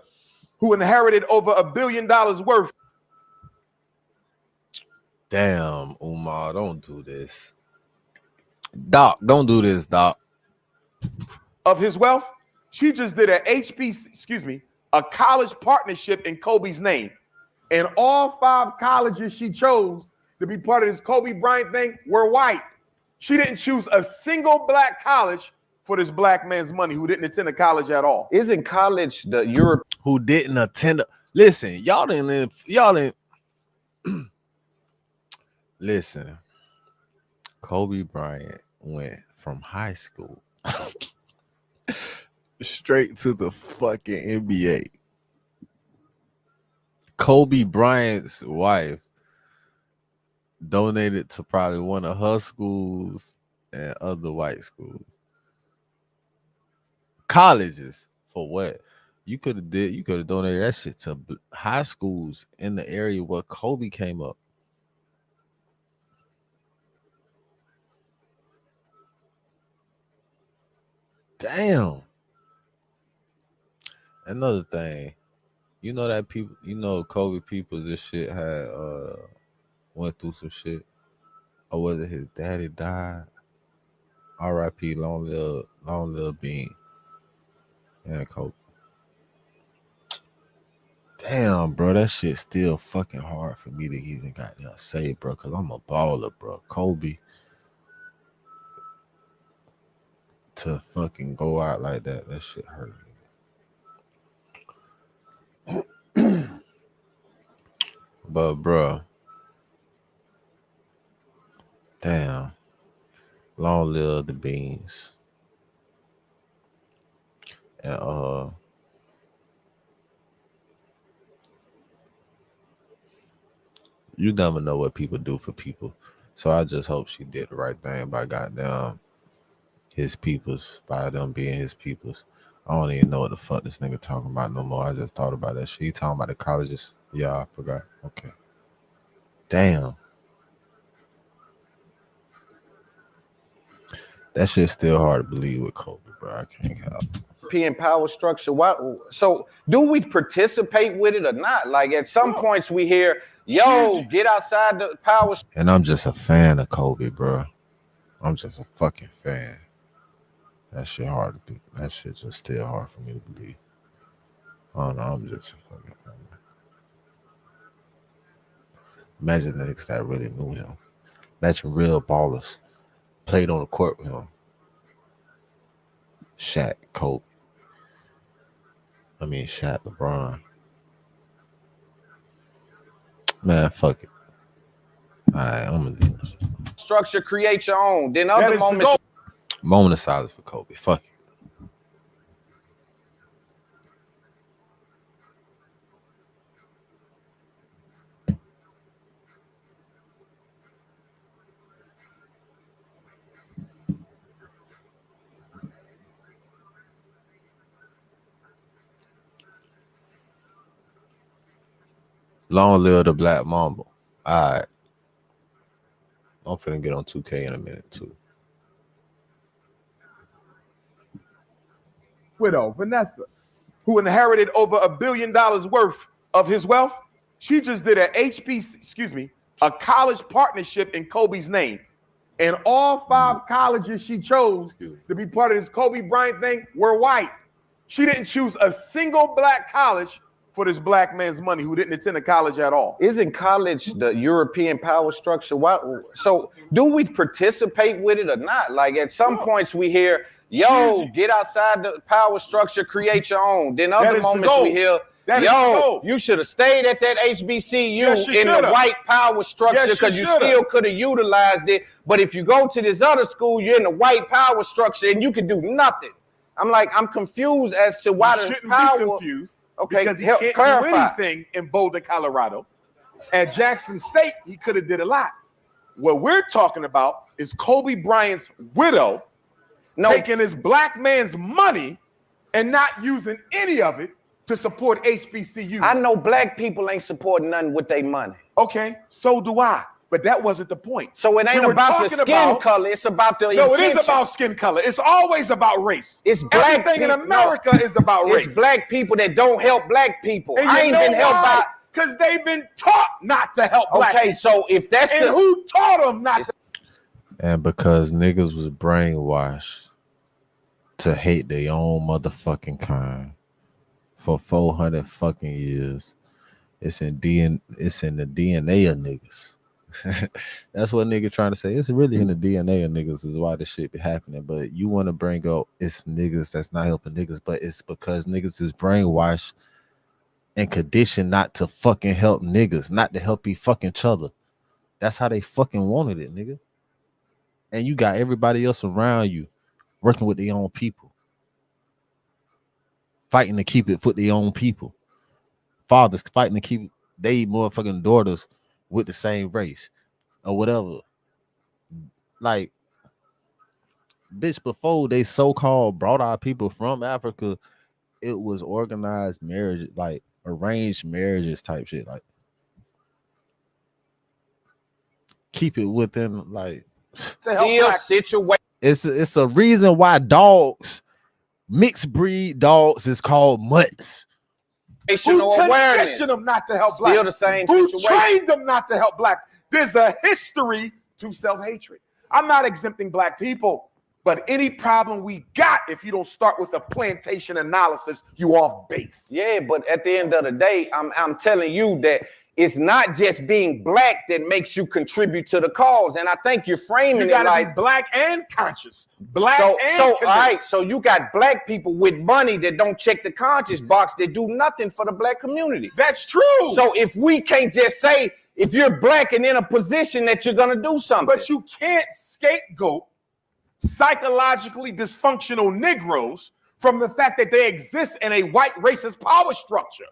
who inherited over $1 billion worth. Damn, Umar, don't do this. Doc, don't do this, Doc. Of his wealth, she just did a college partnership in Kobe's name. And all 5 colleges she chose to be part of this Kobe Bryant thing were white. She didn't choose a single black college for this black man's money who didn't attend a college at all. Isn't college the Europe who didn't attend? Listen, y'all didn't. Listen, Kobe Bryant went from high school straight to the fucking NBA. Kobe Bryant's wife donated to probably one of her schools and other white schools. Colleges for what? You could have donated that shit to high schools in the area where Kobe came up. Damn. Another thing, you know that people, Kobe people, this shit had went through some shit, or whether his daddy died. R.I.P. Long live Bean and Kobe. Damn, bro, that shit's still fucking hard for me to even goddamn say, bro, because I'm a baller, bro. Kobe to fucking go out like that shit hurt me. But, bro, damn, long live the Beans. And, you never know what people do for people. So I just hope she did the right thing by goddamn his peoples, by them being his peoples. I don't even know what the fuck this nigga talking about no more. I just thought about that shit. He talking about the colleges. Yeah, I forgot. Okay. Damn. That shit's still hard to believe with Kobe, bro. I can't help. European power structure. So do we participate with it or not? Like at some points we hear, yo, get outside the power. And I'm just a fan of Kobe, bro. I'm just a fucking fan. That shit hard to be. That shit just still hard for me to believe. I don't know. I'm just a fucking fan. Imagine the niggas that really knew him. Imagine real ballers played on the court with him. Shaq, Kobe. Shaq, LeBron. Man, fuck it. All right, I'm gonna leave this. Structure, create your own. Then other moments. Moment of silence for Kobe. Fuck it. Long live the Black Mamba. All right. I'm finna get on 2K in a minute, too. widow, Vanessa, who inherited over $1 billion worth of his wealth, she just did a college partnership in Kobe's name. And all 5 colleges she chose to be part of this Kobe Bryant thing were white. She didn't choose a single black college for this black man's money who didn't attend a college at all. Isn't college the European power structure? So do we participate with it or not? Like at some points we hear, yo, get outside the power structure, create your own. Then other moments we hear, yo, you should have stayed at that HBCU in the white power structure because you still could have utilized it. But if you go to this other school, you're in the white power structure and you can do nothing. I'm confused as to why the power. Be confused. Okay, because he can't clarify. do anything in Boulder, Colorado. At Jackson State, he could have did a lot. What we're talking about is Kobe Bryant's widow taking this black man's money and not using any of it to support HBCUs. I know black people ain't supporting nothing with their money. Okay, so do I. But that wasn't the point. So it ain't about the skin color. It's about the intention. No, it is about skin color. It's always about race. It's black Everything in America is about race. It's black people that don't help black people. And I ain't been helped by. Because they've been taught not to help black people. Okay, so if that's and who taught them not to? And because niggas was brainwashed to hate their own motherfucking kind for 400 fucking years, it's in the DNA of niggas. That's what nigga trying to say. It's really in the DNA of niggas is why this shit be happening. But you want to bring up it's niggas that's not helping niggas, but it's because niggas is brainwashed and conditioned not to fucking help niggas, not to help each other. That's how they fucking wanted it, nigga. And you got everybody else around you working with their own people, fighting to keep it for their own people. Fathers fighting to keep they motherfucking daughters with the same race or whatever. Like, bitch, before they so-called brought our people from Africa, it was organized marriage, like arranged marriages type shit. Like, keep it within, like, still situation. It's a reason why dogs, mixed breed dogs, is called mutts. Who conditioned them not to help black? Still the same Who situation. trained them not to help black? There's a history to self-hatred. I'm not exempting black people, but any problem we got, if you don't start with a plantation analysis, you off base. Yeah, but at the end of the day, I'm telling you that it's not just being black that makes you contribute to the cause. And I think you're framing You it gotta like be black and conscious. Black so and all conscious. right. So you got black people with money that don't check the conscious box, that do nothing for the black community. That's true. So if we can't just say if you're black and in a position that you're gonna do something, but you can't scapegoat psychologically dysfunctional Negroes from the fact that they exist in a white racist power structure.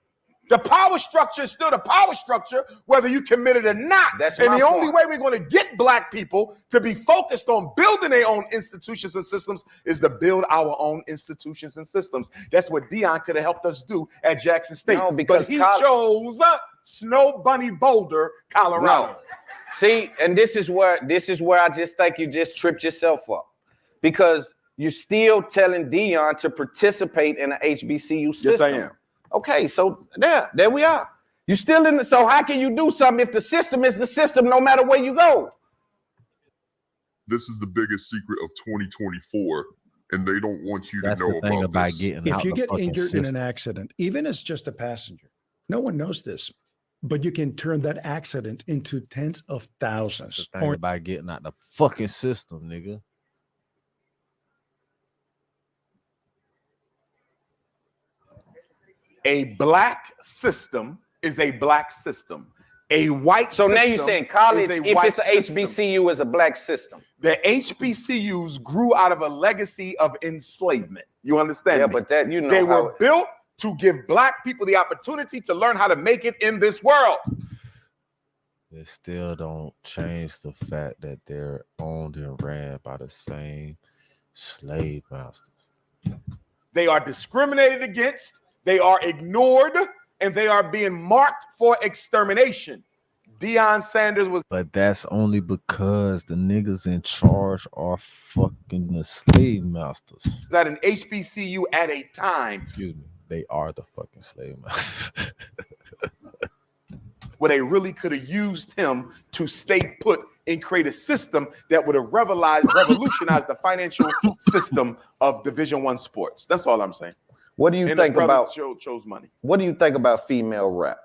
The power structure is still the power structure, whether you commit it or not. That's and my the only point. way we're going to get black people to be focused on building their own institutions and systems is to build our own institutions and systems. That's what Dion could have helped us do at Jackson State. No, because but he chose Snow Bunny Boulder, Colorado. No. See, and this is where I just think you just tripped yourself up, because you're still telling Dion to participate in an HBCU system. Yes, I am. Okay, so there we are. You still in the, so how can you do something if the system is the system no matter where you go? This is the biggest secret of 2024, and they don't want you That's to know the thing about about this. getting If out you the get fucking injured system. in an accident, even as just a passenger, no one knows this, but you can turn that accident into tens of thousands. That's the thing about getting out the fucking system, nigga. A black system is a black system. A white So system now you're saying college, is a if white it's a system. HBCU, is a black system. The HBCUs grew out of a legacy of enslavement. You understand? Yeah, me? but that, you know they how were built to give black people the opportunity to learn how to make it in this world. They still don't change the fact that they're owned and ran by the same slave masters. They are discriminated against, they are ignored, and they are being marked for extermination. Deion Sanders was But that's only because the niggas in charge are fucking the slave masters. at an HBCU at a time. Excuse me. They are the fucking slave masters. Where they really could have used him to stay put and create a system that would have revolutionized the financial system of Division I sports. That's all I'm saying. What do you And think the brother about chose money? What do you think about female rap?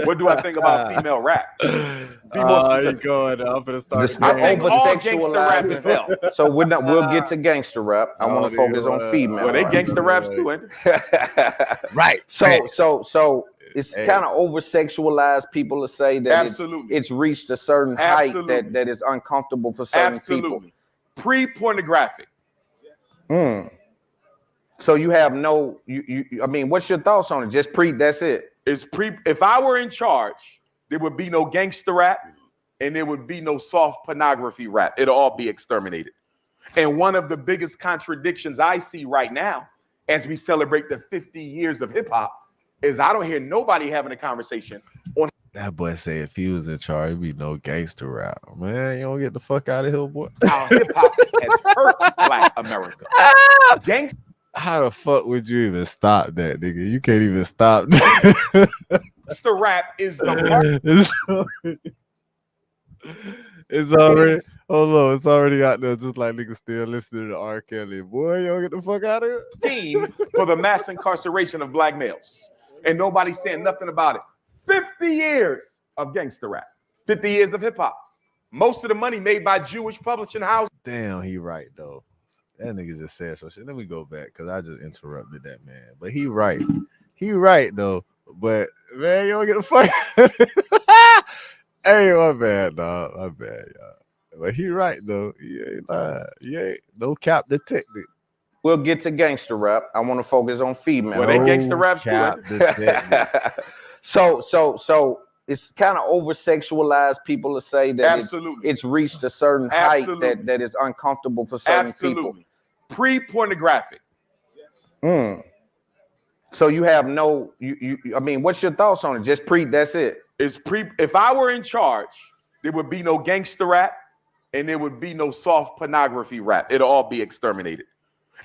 What do I think about female rap? Be more specific. I'm gonna start. The over-sexualized as hell. So we'll get to gangster rap. I want to focus on female. Well, they rap. gangster raps too, ain't they? Right. So it's kind of over-sexualized. People to say that it's reached a certain height that is uncomfortable for certain people. Pre-pornographic. So you have no. I mean, what's your thoughts on it? Just that's it. If I were in charge, there would be no gangster rap and there would be no soft pornography rap. It'll all be exterminated. And one of the biggest contradictions I see right now as we celebrate the 50 years of hip hop is I don't hear nobody having a conversation on that boy say if he was in charge, it'd be no gangster rap. Man, you don't get the fuck out of here, boy. how hip hop has hurt Black America. Gangster. How the fuck would you even stop that, nigga? You can't even stop that. Rap is the It's already it's already out there, just like niggas still listening to R. Kelly. Boy, you don't get the fuck out of here. Scheme for the mass incarceration of Black males. And nobody's saying nothing about it. 50 years of gangster rap. 50 years of hip hop. Most of the money made by Jewish publishing houses. Damn, he right though. That nigga just said some shit. Let me go back because I just interrupted that man. But he right. He right though. But man, you don't get the fuck. Hey, my bad, dog. My bad, y'all. But he right though. He ain't lying. He ain't no cap detected. We'll get to gangster rap. I want to focus on female. Well, they gangster raps too. So it's kind of over-sexualized. People to say that it's reached a certain height that is uncomfortable for certain people. Pre-pornographic. So you have no. I mean, what's your thoughts on it? Just that's it. If I were in charge, there would be no gangster rap and there would be no soft pornography rap. It'll all be exterminated.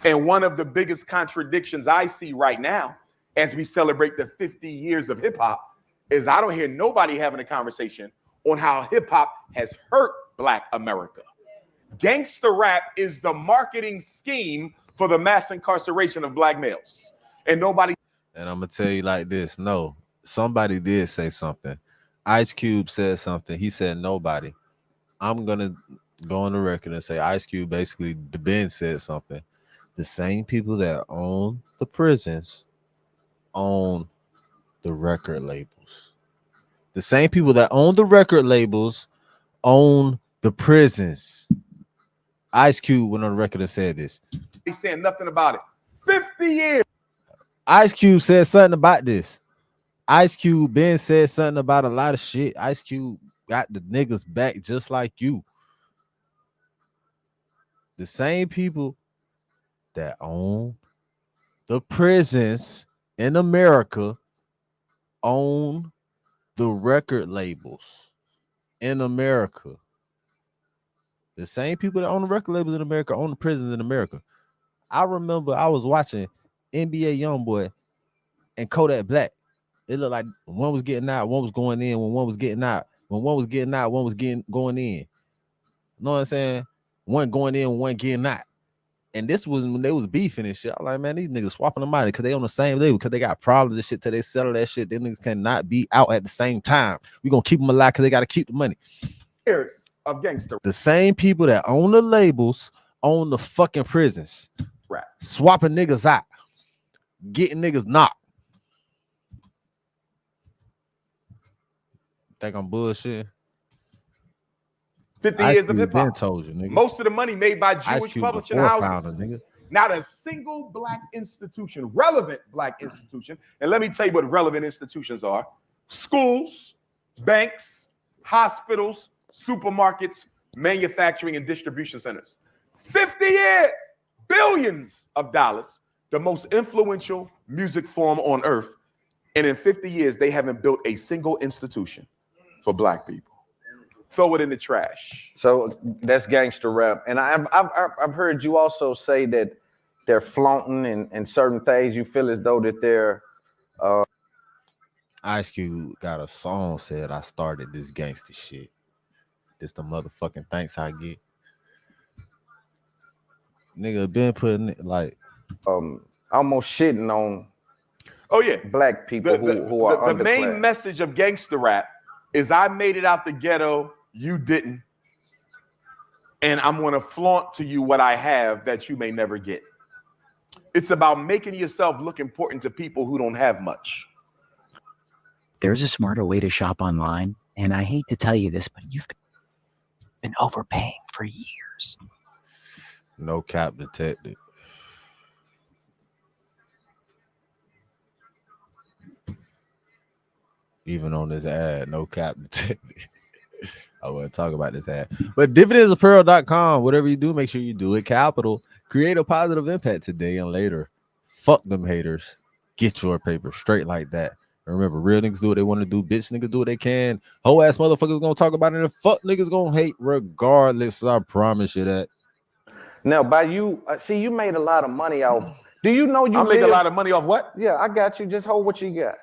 And one of the biggest contradictions I see right now as we celebrate the 50 years of hip hop is I don't hear nobody having a conversation on how hip hop has hurt Black America. Gangster rap is the marketing scheme for the mass incarceration of Black males. And nobody. And I'm gonna tell you like this. No, somebody did say something. Ice Cube said something. He said nobody. I'm gonna go on the record and say Ice Cube basically the Ben said something. The same people that own the prisons own the record labels. The same people that own the record labels own the prisons. Ice Cube went on the record and said this. He's saying nothing about it. 50 years. Ice Cube said something about this. Ice Cube Ben said something about a lot of shit. Ice Cube got the niggas back just like you. The same people that own the prisons in America own the record labels in America. The same people that own the record labels in America own the prisons in America. I remember I was watching NBA Youngboy and Kodak Black. It looked like one was getting out, one was going in. When one was getting out, when one was getting out, one was going in. You know what I'm saying? One going in, one getting out. And this was when they was beefing and shit. I'm like, man, these niggas swapping them out because they on the same level because they got problems and shit till they settle that shit. Them niggas cannot be out at the same time. We gonna keep them alive because they gotta keep the money. Years of gangster. The same people that own the labels own the fucking prisons. Right. Swapping niggas out, getting niggas knocked. Think I'm bullshit? 50 years of hip hop. Told you, nigga. Most of the money made by Jewish publishing houses. Nigga. Not a single Black institution, relevant Black institution. And let me tell you what relevant institutions are: schools, banks, hospitals, supermarkets, manufacturing and distribution centers. 50 years, billions of dollars, the most influential music form on earth. And in 50 years, they haven't built a single institution. for black people. Throw it in the trash. So that's gangster rap. And I've heard you also say that they're flaunting and certain things. You feel as though that they're Ice Cube got a song said I started this gangster shit. This the motherfucking thanks I get. Nigga been putting it like almost shitting on black people who are the main underclass. message of gangster rap is I made it out the ghetto, you didn't. And I'm gonna flaunt to you what I have that you may never get. It's about making yourself look important to people who don't have much. There's a smarter way to shop online, and I hate to tell you this, but you've been overpaying for years. No cap detected. Even on this ad, no cap detected. I wouldn't talk about this ad. But dividendsapparel.com, whatever you do, make sure you do it capital. Create a positive impact today and later. Fuck them haters. Get your paper straight like that. And remember, real niggas do what they want to do. Bitch niggas do what they can. Whole ass motherfuckers gonna talk about it, and fuck niggas gonna hate regardless. I promise you that. Now, by you, see, you made a lot of money off. Do you know you I made a lot of money off what? Yeah, I got you. Just hold what you got.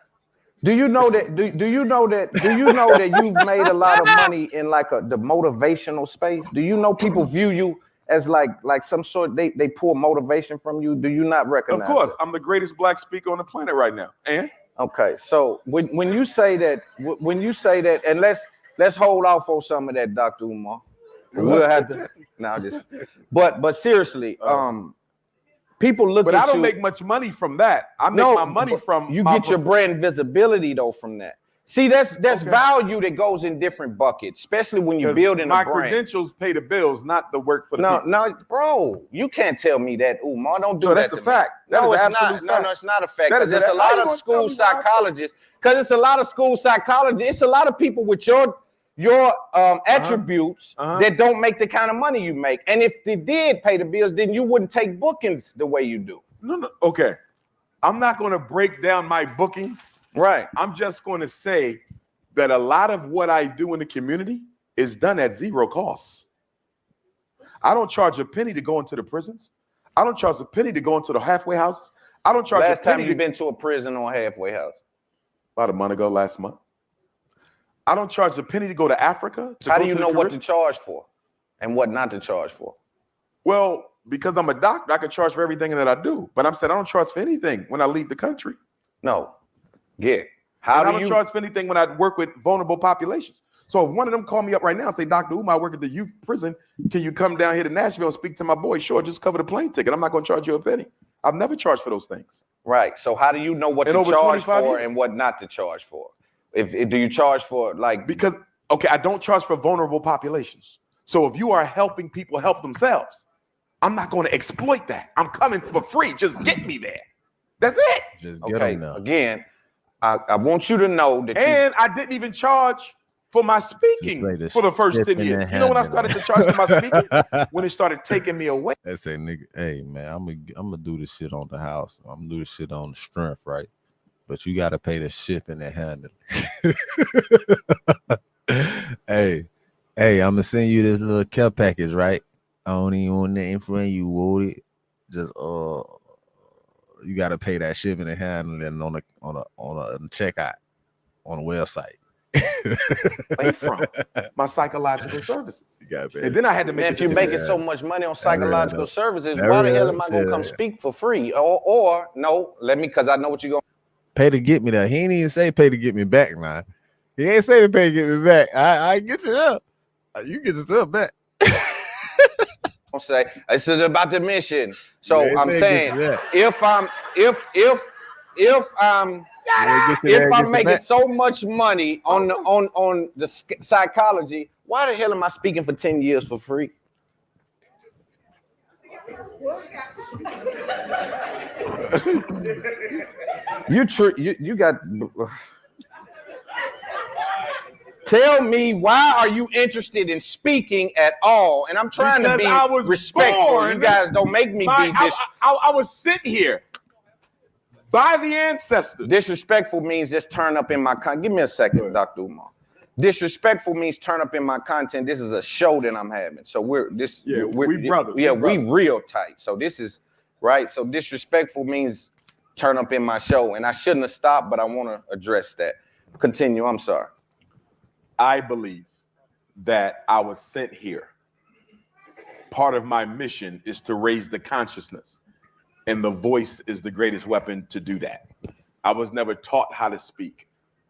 Do you know that? Do you know that? Do you know that you've made a lot of money in like the motivational space? Do you know people view you as like some sort? They pull motivation from you. Do you not recognize? Of course, that? I'm the greatest black speaker on the planet right now. And okay, so when you say that, and let's hold off on some of that, Dr. Umar. We'll have to. No, just. But seriously, people look. But at I don't you, make much money from that. I make my money from. You get your brand visibility though from that. See, that's value that goes in different buckets, especially when you're building a brand. My credentials pay the bills, not the work for the people. No, bro, you can't tell me that, Umar. Don't do that. That's a fact. No, it's not. No, it's not a fact. Because there's a lot of school psychologists. It's a a lot of people with your attributes that don't make the kind of money you make. And if they did pay the bills, then you wouldn't take bookings the way you do. No. Okay. I'm not going to break down my bookings. Right. I'm just going to say that a lot of what I do in the community is done at zero cost. I don't charge a penny to go into the prisons. I don't charge a penny to go into the halfway houses. I don't charge Last a penny. time you've been to a prison or halfway house? About a month ago, last month. I don't charge a penny to go to Africa. How do you know what to charge for and what not to charge for? Well, because I'm a doctor, I can charge for everything that I do. But I'm saying I don't charge for anything when I leave the country. No. Yeah. I don't charge for anything when I work with vulnerable populations. So if one of them call me up right now and say, Dr. Umar, I work at the youth prison. Can you come down here to Nashville and speak to my boy? Sure, just cover the plane ticket. I'm not going to charge you a penny. I've never charged for those things. Right. So how do you know what to charge for and what not to charge for? If do you charge for because I don't charge for vulnerable populations. So if you are helping people help themselves, I'm not going to exploit that. I'm coming for free. Just get me there. That's it. Just get them now. Again, I want you to know that. And I didn't even charge for my speaking for the first 10 years. You know when I started to charge for my speaking? When it started taking me away. They say, nigga, hey man, I'm gonna do this shit on the house. I'm gonna do this shit on the strength, right? But you gotta pay the shipping and handling. hey, I'm gonna send you this little care package, right? I don't even want nothing from you, would it? Just you gotta pay that shipping and handling on a checkout on a website. Pay from my psychological services. And then I had to make. If you're making so much money on psychological services, why the hell am I gonna come speak for free? Or no, because I know what you're gonna pay to get me there. He ain't even say pay to get me back now. He ain't say to pay to get me back. I get you up. You get yourself back. Don't say this is about the mission. So I'm saying if I'm making so much money on the psychology, why the hell am I speaking for 10 years for free? You got. Tell me, why are you interested in speaking at all? And I'm trying to be respectful. You guys don't make me be this. I was sitting here by the ancestors. Disrespectful means just turn up in my Give me a second, Dr. Umar. Disrespectful means turn up in my content. This is a show that I'm having. So we brothers. Yeah, we real tight. So this is right. So disrespectful means turn up in my show. And I shouldn't have stopped, but I want to address that. Continue. I'm sorry. I believe that I was sent here. Part of my mission is to raise the consciousness, and the voice is the greatest weapon to do that. I was never taught how to speak.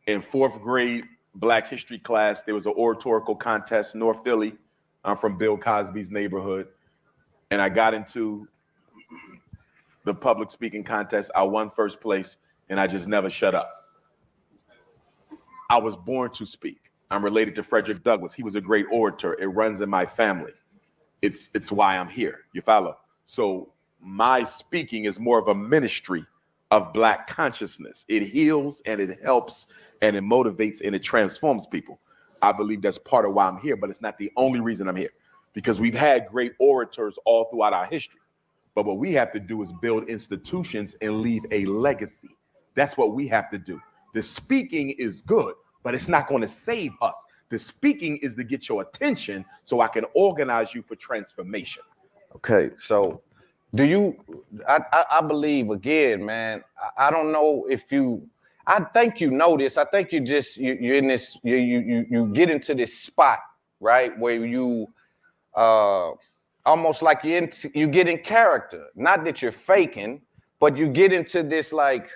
In 4th grade Black history class, there was an oratorical contest, North Philly. I'm from Bill Cosby's neighborhood. And I got into the public speaking contest. I won 1st place, and I just never shut up. I was born to speak. I'm related to Frederick Douglass. He was a great orator. It runs in my family. It's why I'm here. You follow? So my speaking is more of a ministry of Black consciousness. It heals and it helps and it motivates and it transforms people. I believe that's part of why I'm here, but it's not the only reason I'm here, because we've had great orators all throughout our history. But what we have to do is build institutions and leave a legacy. That's what we have to do. The speaking is good, but it's not going to save us. The speaking is to get your attention so I can organize you for transformation. Okay, so do you, I believe again, man, I don't know if you, I think you know this. I think you just, you're in this, you get into this spot, right? Where you almost like you get in character. Not that you're faking, but you get into this like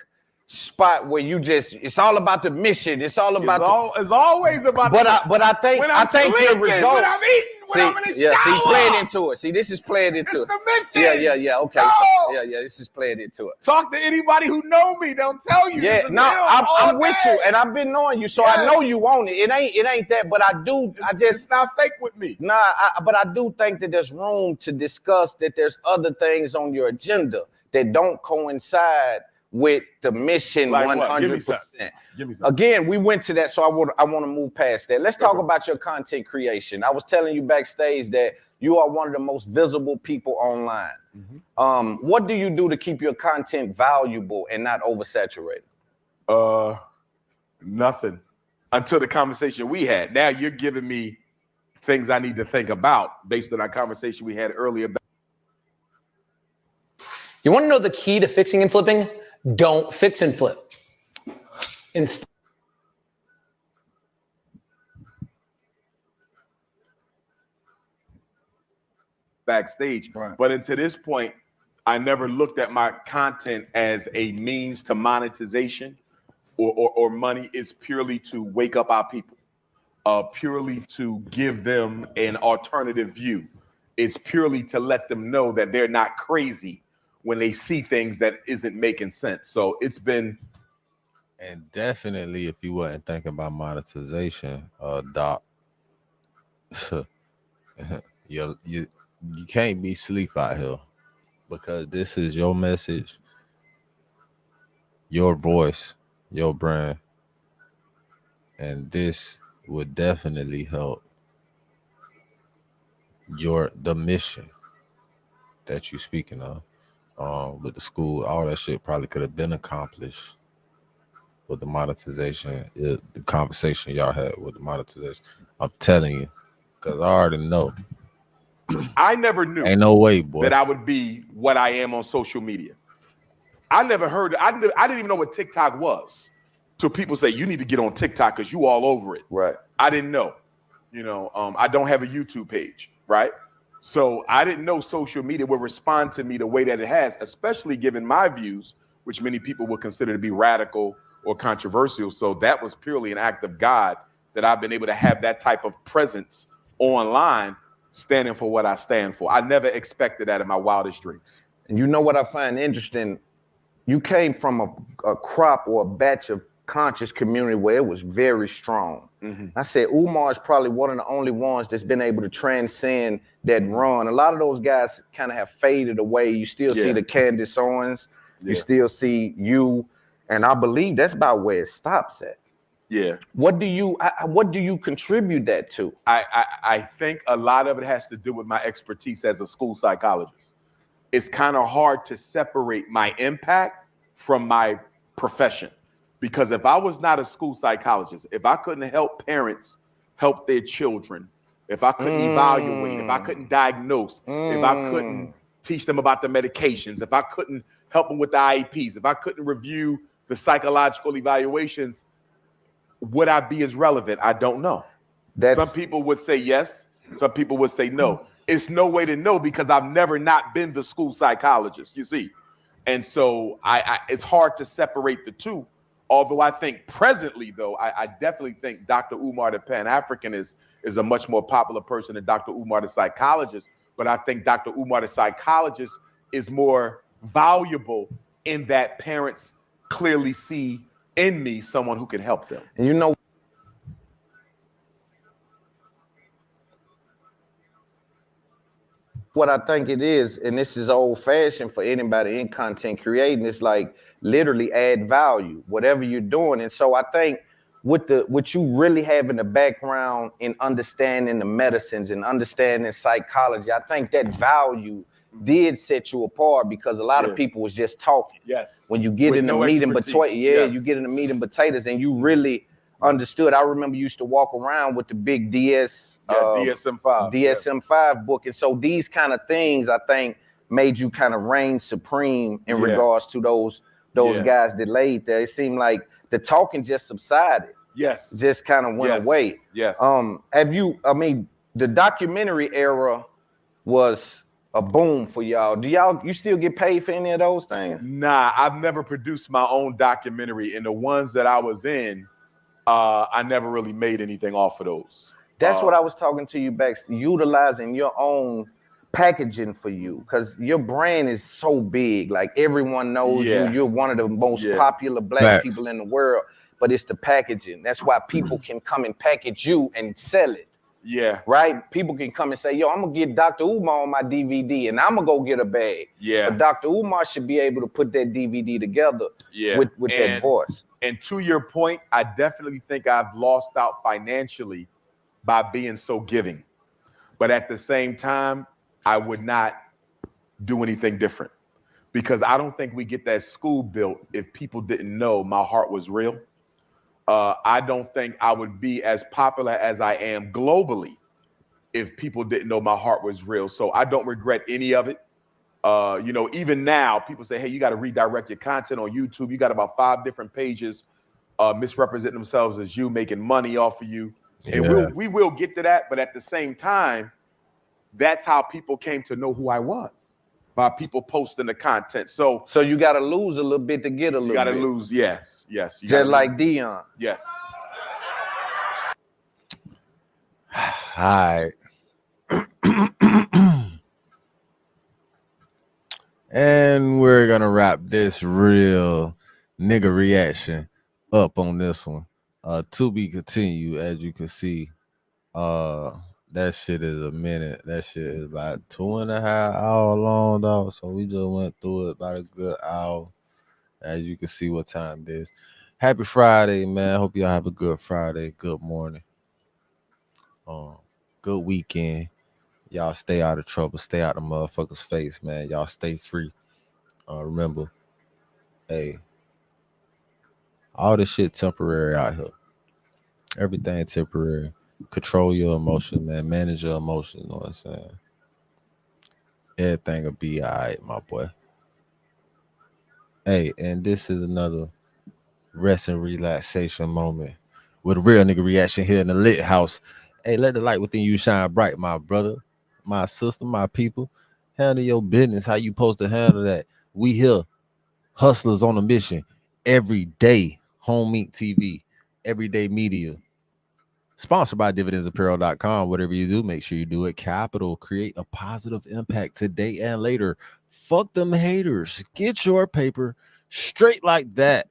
spot where you just, it's all about the mission. It's all about it's always about but I think your results. When I'm eating, when I'm in the shower. See, playing into it. See, this is playing into it. The mission. Yeah. Okay. No. So, this is playing into it. Talk to anybody who know me. They'll tell you. Yeah, no, I'm with you, and I've been knowing you, so I know you own it. It ain't that, but it's not fake with me. Nah, but I do think that there's room to discuss that there's other things on your agenda that don't coincide with the mission 100%. Give me some. Again, we went to that, so I want to move past that. Let's talk about your content creation. I was telling you backstage that you are one of the most visible people online. Mm-hmm. What do you do to keep your content valuable and not oversaturated? Nothing until the conversation we had. Now you're giving me things I need to think about based on our conversation we had earlier. You want to know the key to fixing and flipping? Don't fix and flip. Instead, backstage, but until this point, I never looked at my content as a means to monetization or money. It's purely to wake up our people, purely to give them an alternative view. It's purely to let them know that they're not crazy when they see things that isn't making sense. So it's been. And definitely, if you wasn't thinking about monetization, Doc, you can't be sleep out here, because this is your message, your voice, your brand, and this would definitely help the mission that you're speaking of. With the school, all that shit probably could have been accomplished with the monetization, the conversation y'all had with the monetization. I'm telling you, because I already know. I never knew. Ain't no way, boy, that I would be what I am on social media. I never heard. I didn't even know what TikTok was. So people say you need to get on TikTok because you all over it. Right. I didn't know. I don't have a YouTube page. Right. So I didn't know social media would respond to me the way that it has, especially given my views, which many people would consider to be radical or controversial. So that was purely an act of God that I've been able to have that type of presence online, standing for what I stand for. I never expected that in my wildest dreams. And you know what I find interesting? You came from a crop or a batch of conscious community where it was very strong. Mm-hmm. I said Umar is probably one of the only ones that's been able to transcend that run. A lot of those guys kind of have faded away. You still see the Candace Owens. You still see you. And I believe that's about where it stops at. Yeah. What do you contribute that to? I think a lot of it has to do with my expertise as a school psychologist. It's kind of hard to separate my impact from my profession. Because if I was not a school psychologist, if I couldn't help parents help their children, if I couldn't evaluate, if I couldn't diagnose, if I couldn't teach them about the medications, if I couldn't help them with the IEPs, if I couldn't review the psychological evaluations, would I be as relevant? I don't know. Some people would say yes. Some people would say no. It's no way to know because I've never not been the school psychologist, you see. And so it's hard to separate the two. Although I think presently, though, I definitely think Dr. Umar, the Pan-African, is a much more popular person than Dr. Umar, the psychologist. But I think Dr. Umar, the psychologist, is more valuable in that parents clearly see in me someone who can help them. And you know, what I think it is, and this is old fashioned for anybody in content creating, it's like literally add value, whatever you're doing. And so I think with you really having a background in understanding the medicines and understanding psychology, I think that value did set you apart because a lot of people was just talking. Yes. When you get With in the no meat and expertise. you get in the meat and potatoes and you really understood. I remember you used to walk around with the big DSM-5 book. And so these kind of things, I think, made you kind of reign supreme in regards to those guys that laid there. It seemed like the talking just subsided. Yes. Just kind of went away. Yes. The documentary era was a boom for y'all. You still get paid for any of those things? Nah, I've never produced my own documentary. And the ones that I was in, I never really made anything off of those. That's what I was talking to you back, utilizing your own packaging for you, because your brand is so big. Like everyone knows you. You're one of the most popular black people in the world, but it's the packaging. That's why people can come and package you and sell it. Yeah. Right? People can come and say, yo, I'm going to get Dr. Umar on my DVD and I'm going to go get a bag. Yeah. But Dr. Umar should be able to put that DVD together with that voice. And to your point, I definitely think I've lost out financially by being so giving. But at the same time, I would not do anything different because I don't think we get that school built if people didn't know my heart was real. I don't think I would be as popular as I am globally if people didn't know my heart was real. So I don't regret any of it. Even now, people say, hey, you got to redirect your content on YouTube. You got about 5 different pages misrepresenting themselves as you, making money off of you. And we will get to that. But at the same time, that's how people came to know who I was, by people posting the content. So you got to lose a little bit to get a little bit. You got to lose, yes. Just like Dion. Yes. Hi. And we're gonna wrap this real nigga reaction up on this one. To be continued, as you can see. That shit is a minute. That shit is about 2.5 hours long, dog. So we just went through it about a good hour. As you can see what time it is. Happy Friday, man. Hope y'all have a good Friday, good morning. Good weekend. Y'all stay out of trouble. Stay out of motherfuckers' face, man. Y'all stay free. Remember, hey, all this shit temporary out here. Everything temporary. Control your emotions, man. Manage your emotions, you know what I'm saying? Everything will be all right, my boy. Hey, and this is another rest and relaxation moment with a real nigga reaction here in the lit house. Hey, let the light within you shine bright, my brother, my sister, my people. Handle your business how you supposed to handle that. We here, hustlers on a mission every day. Home Meat TV, everyday media. Sponsored by dividendsapparel.com. Whatever you do, make sure you do it capital. Create a positive impact today and later. Fuck them haters. Get your paper straight like that.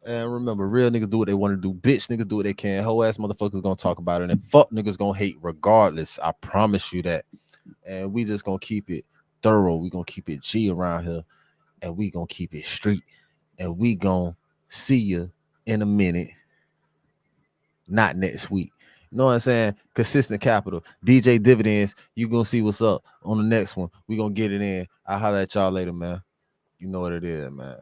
And remember, real niggas do what they want to do. Bitch niggas do what they can. Whole ass motherfuckers gonna talk about it. And fuck niggas gonna hate regardless. I promise you that. And we just gonna keep it thorough. We gonna keep it G around here. And we gonna keep it street. And we gonna see you in a minute. Not next week. You know what I'm saying? Consistent capital. DJ Dividends. You gonna see what's up on the next one. We gonna get it in. I'll holler at y'all later, man. You know what it is, man.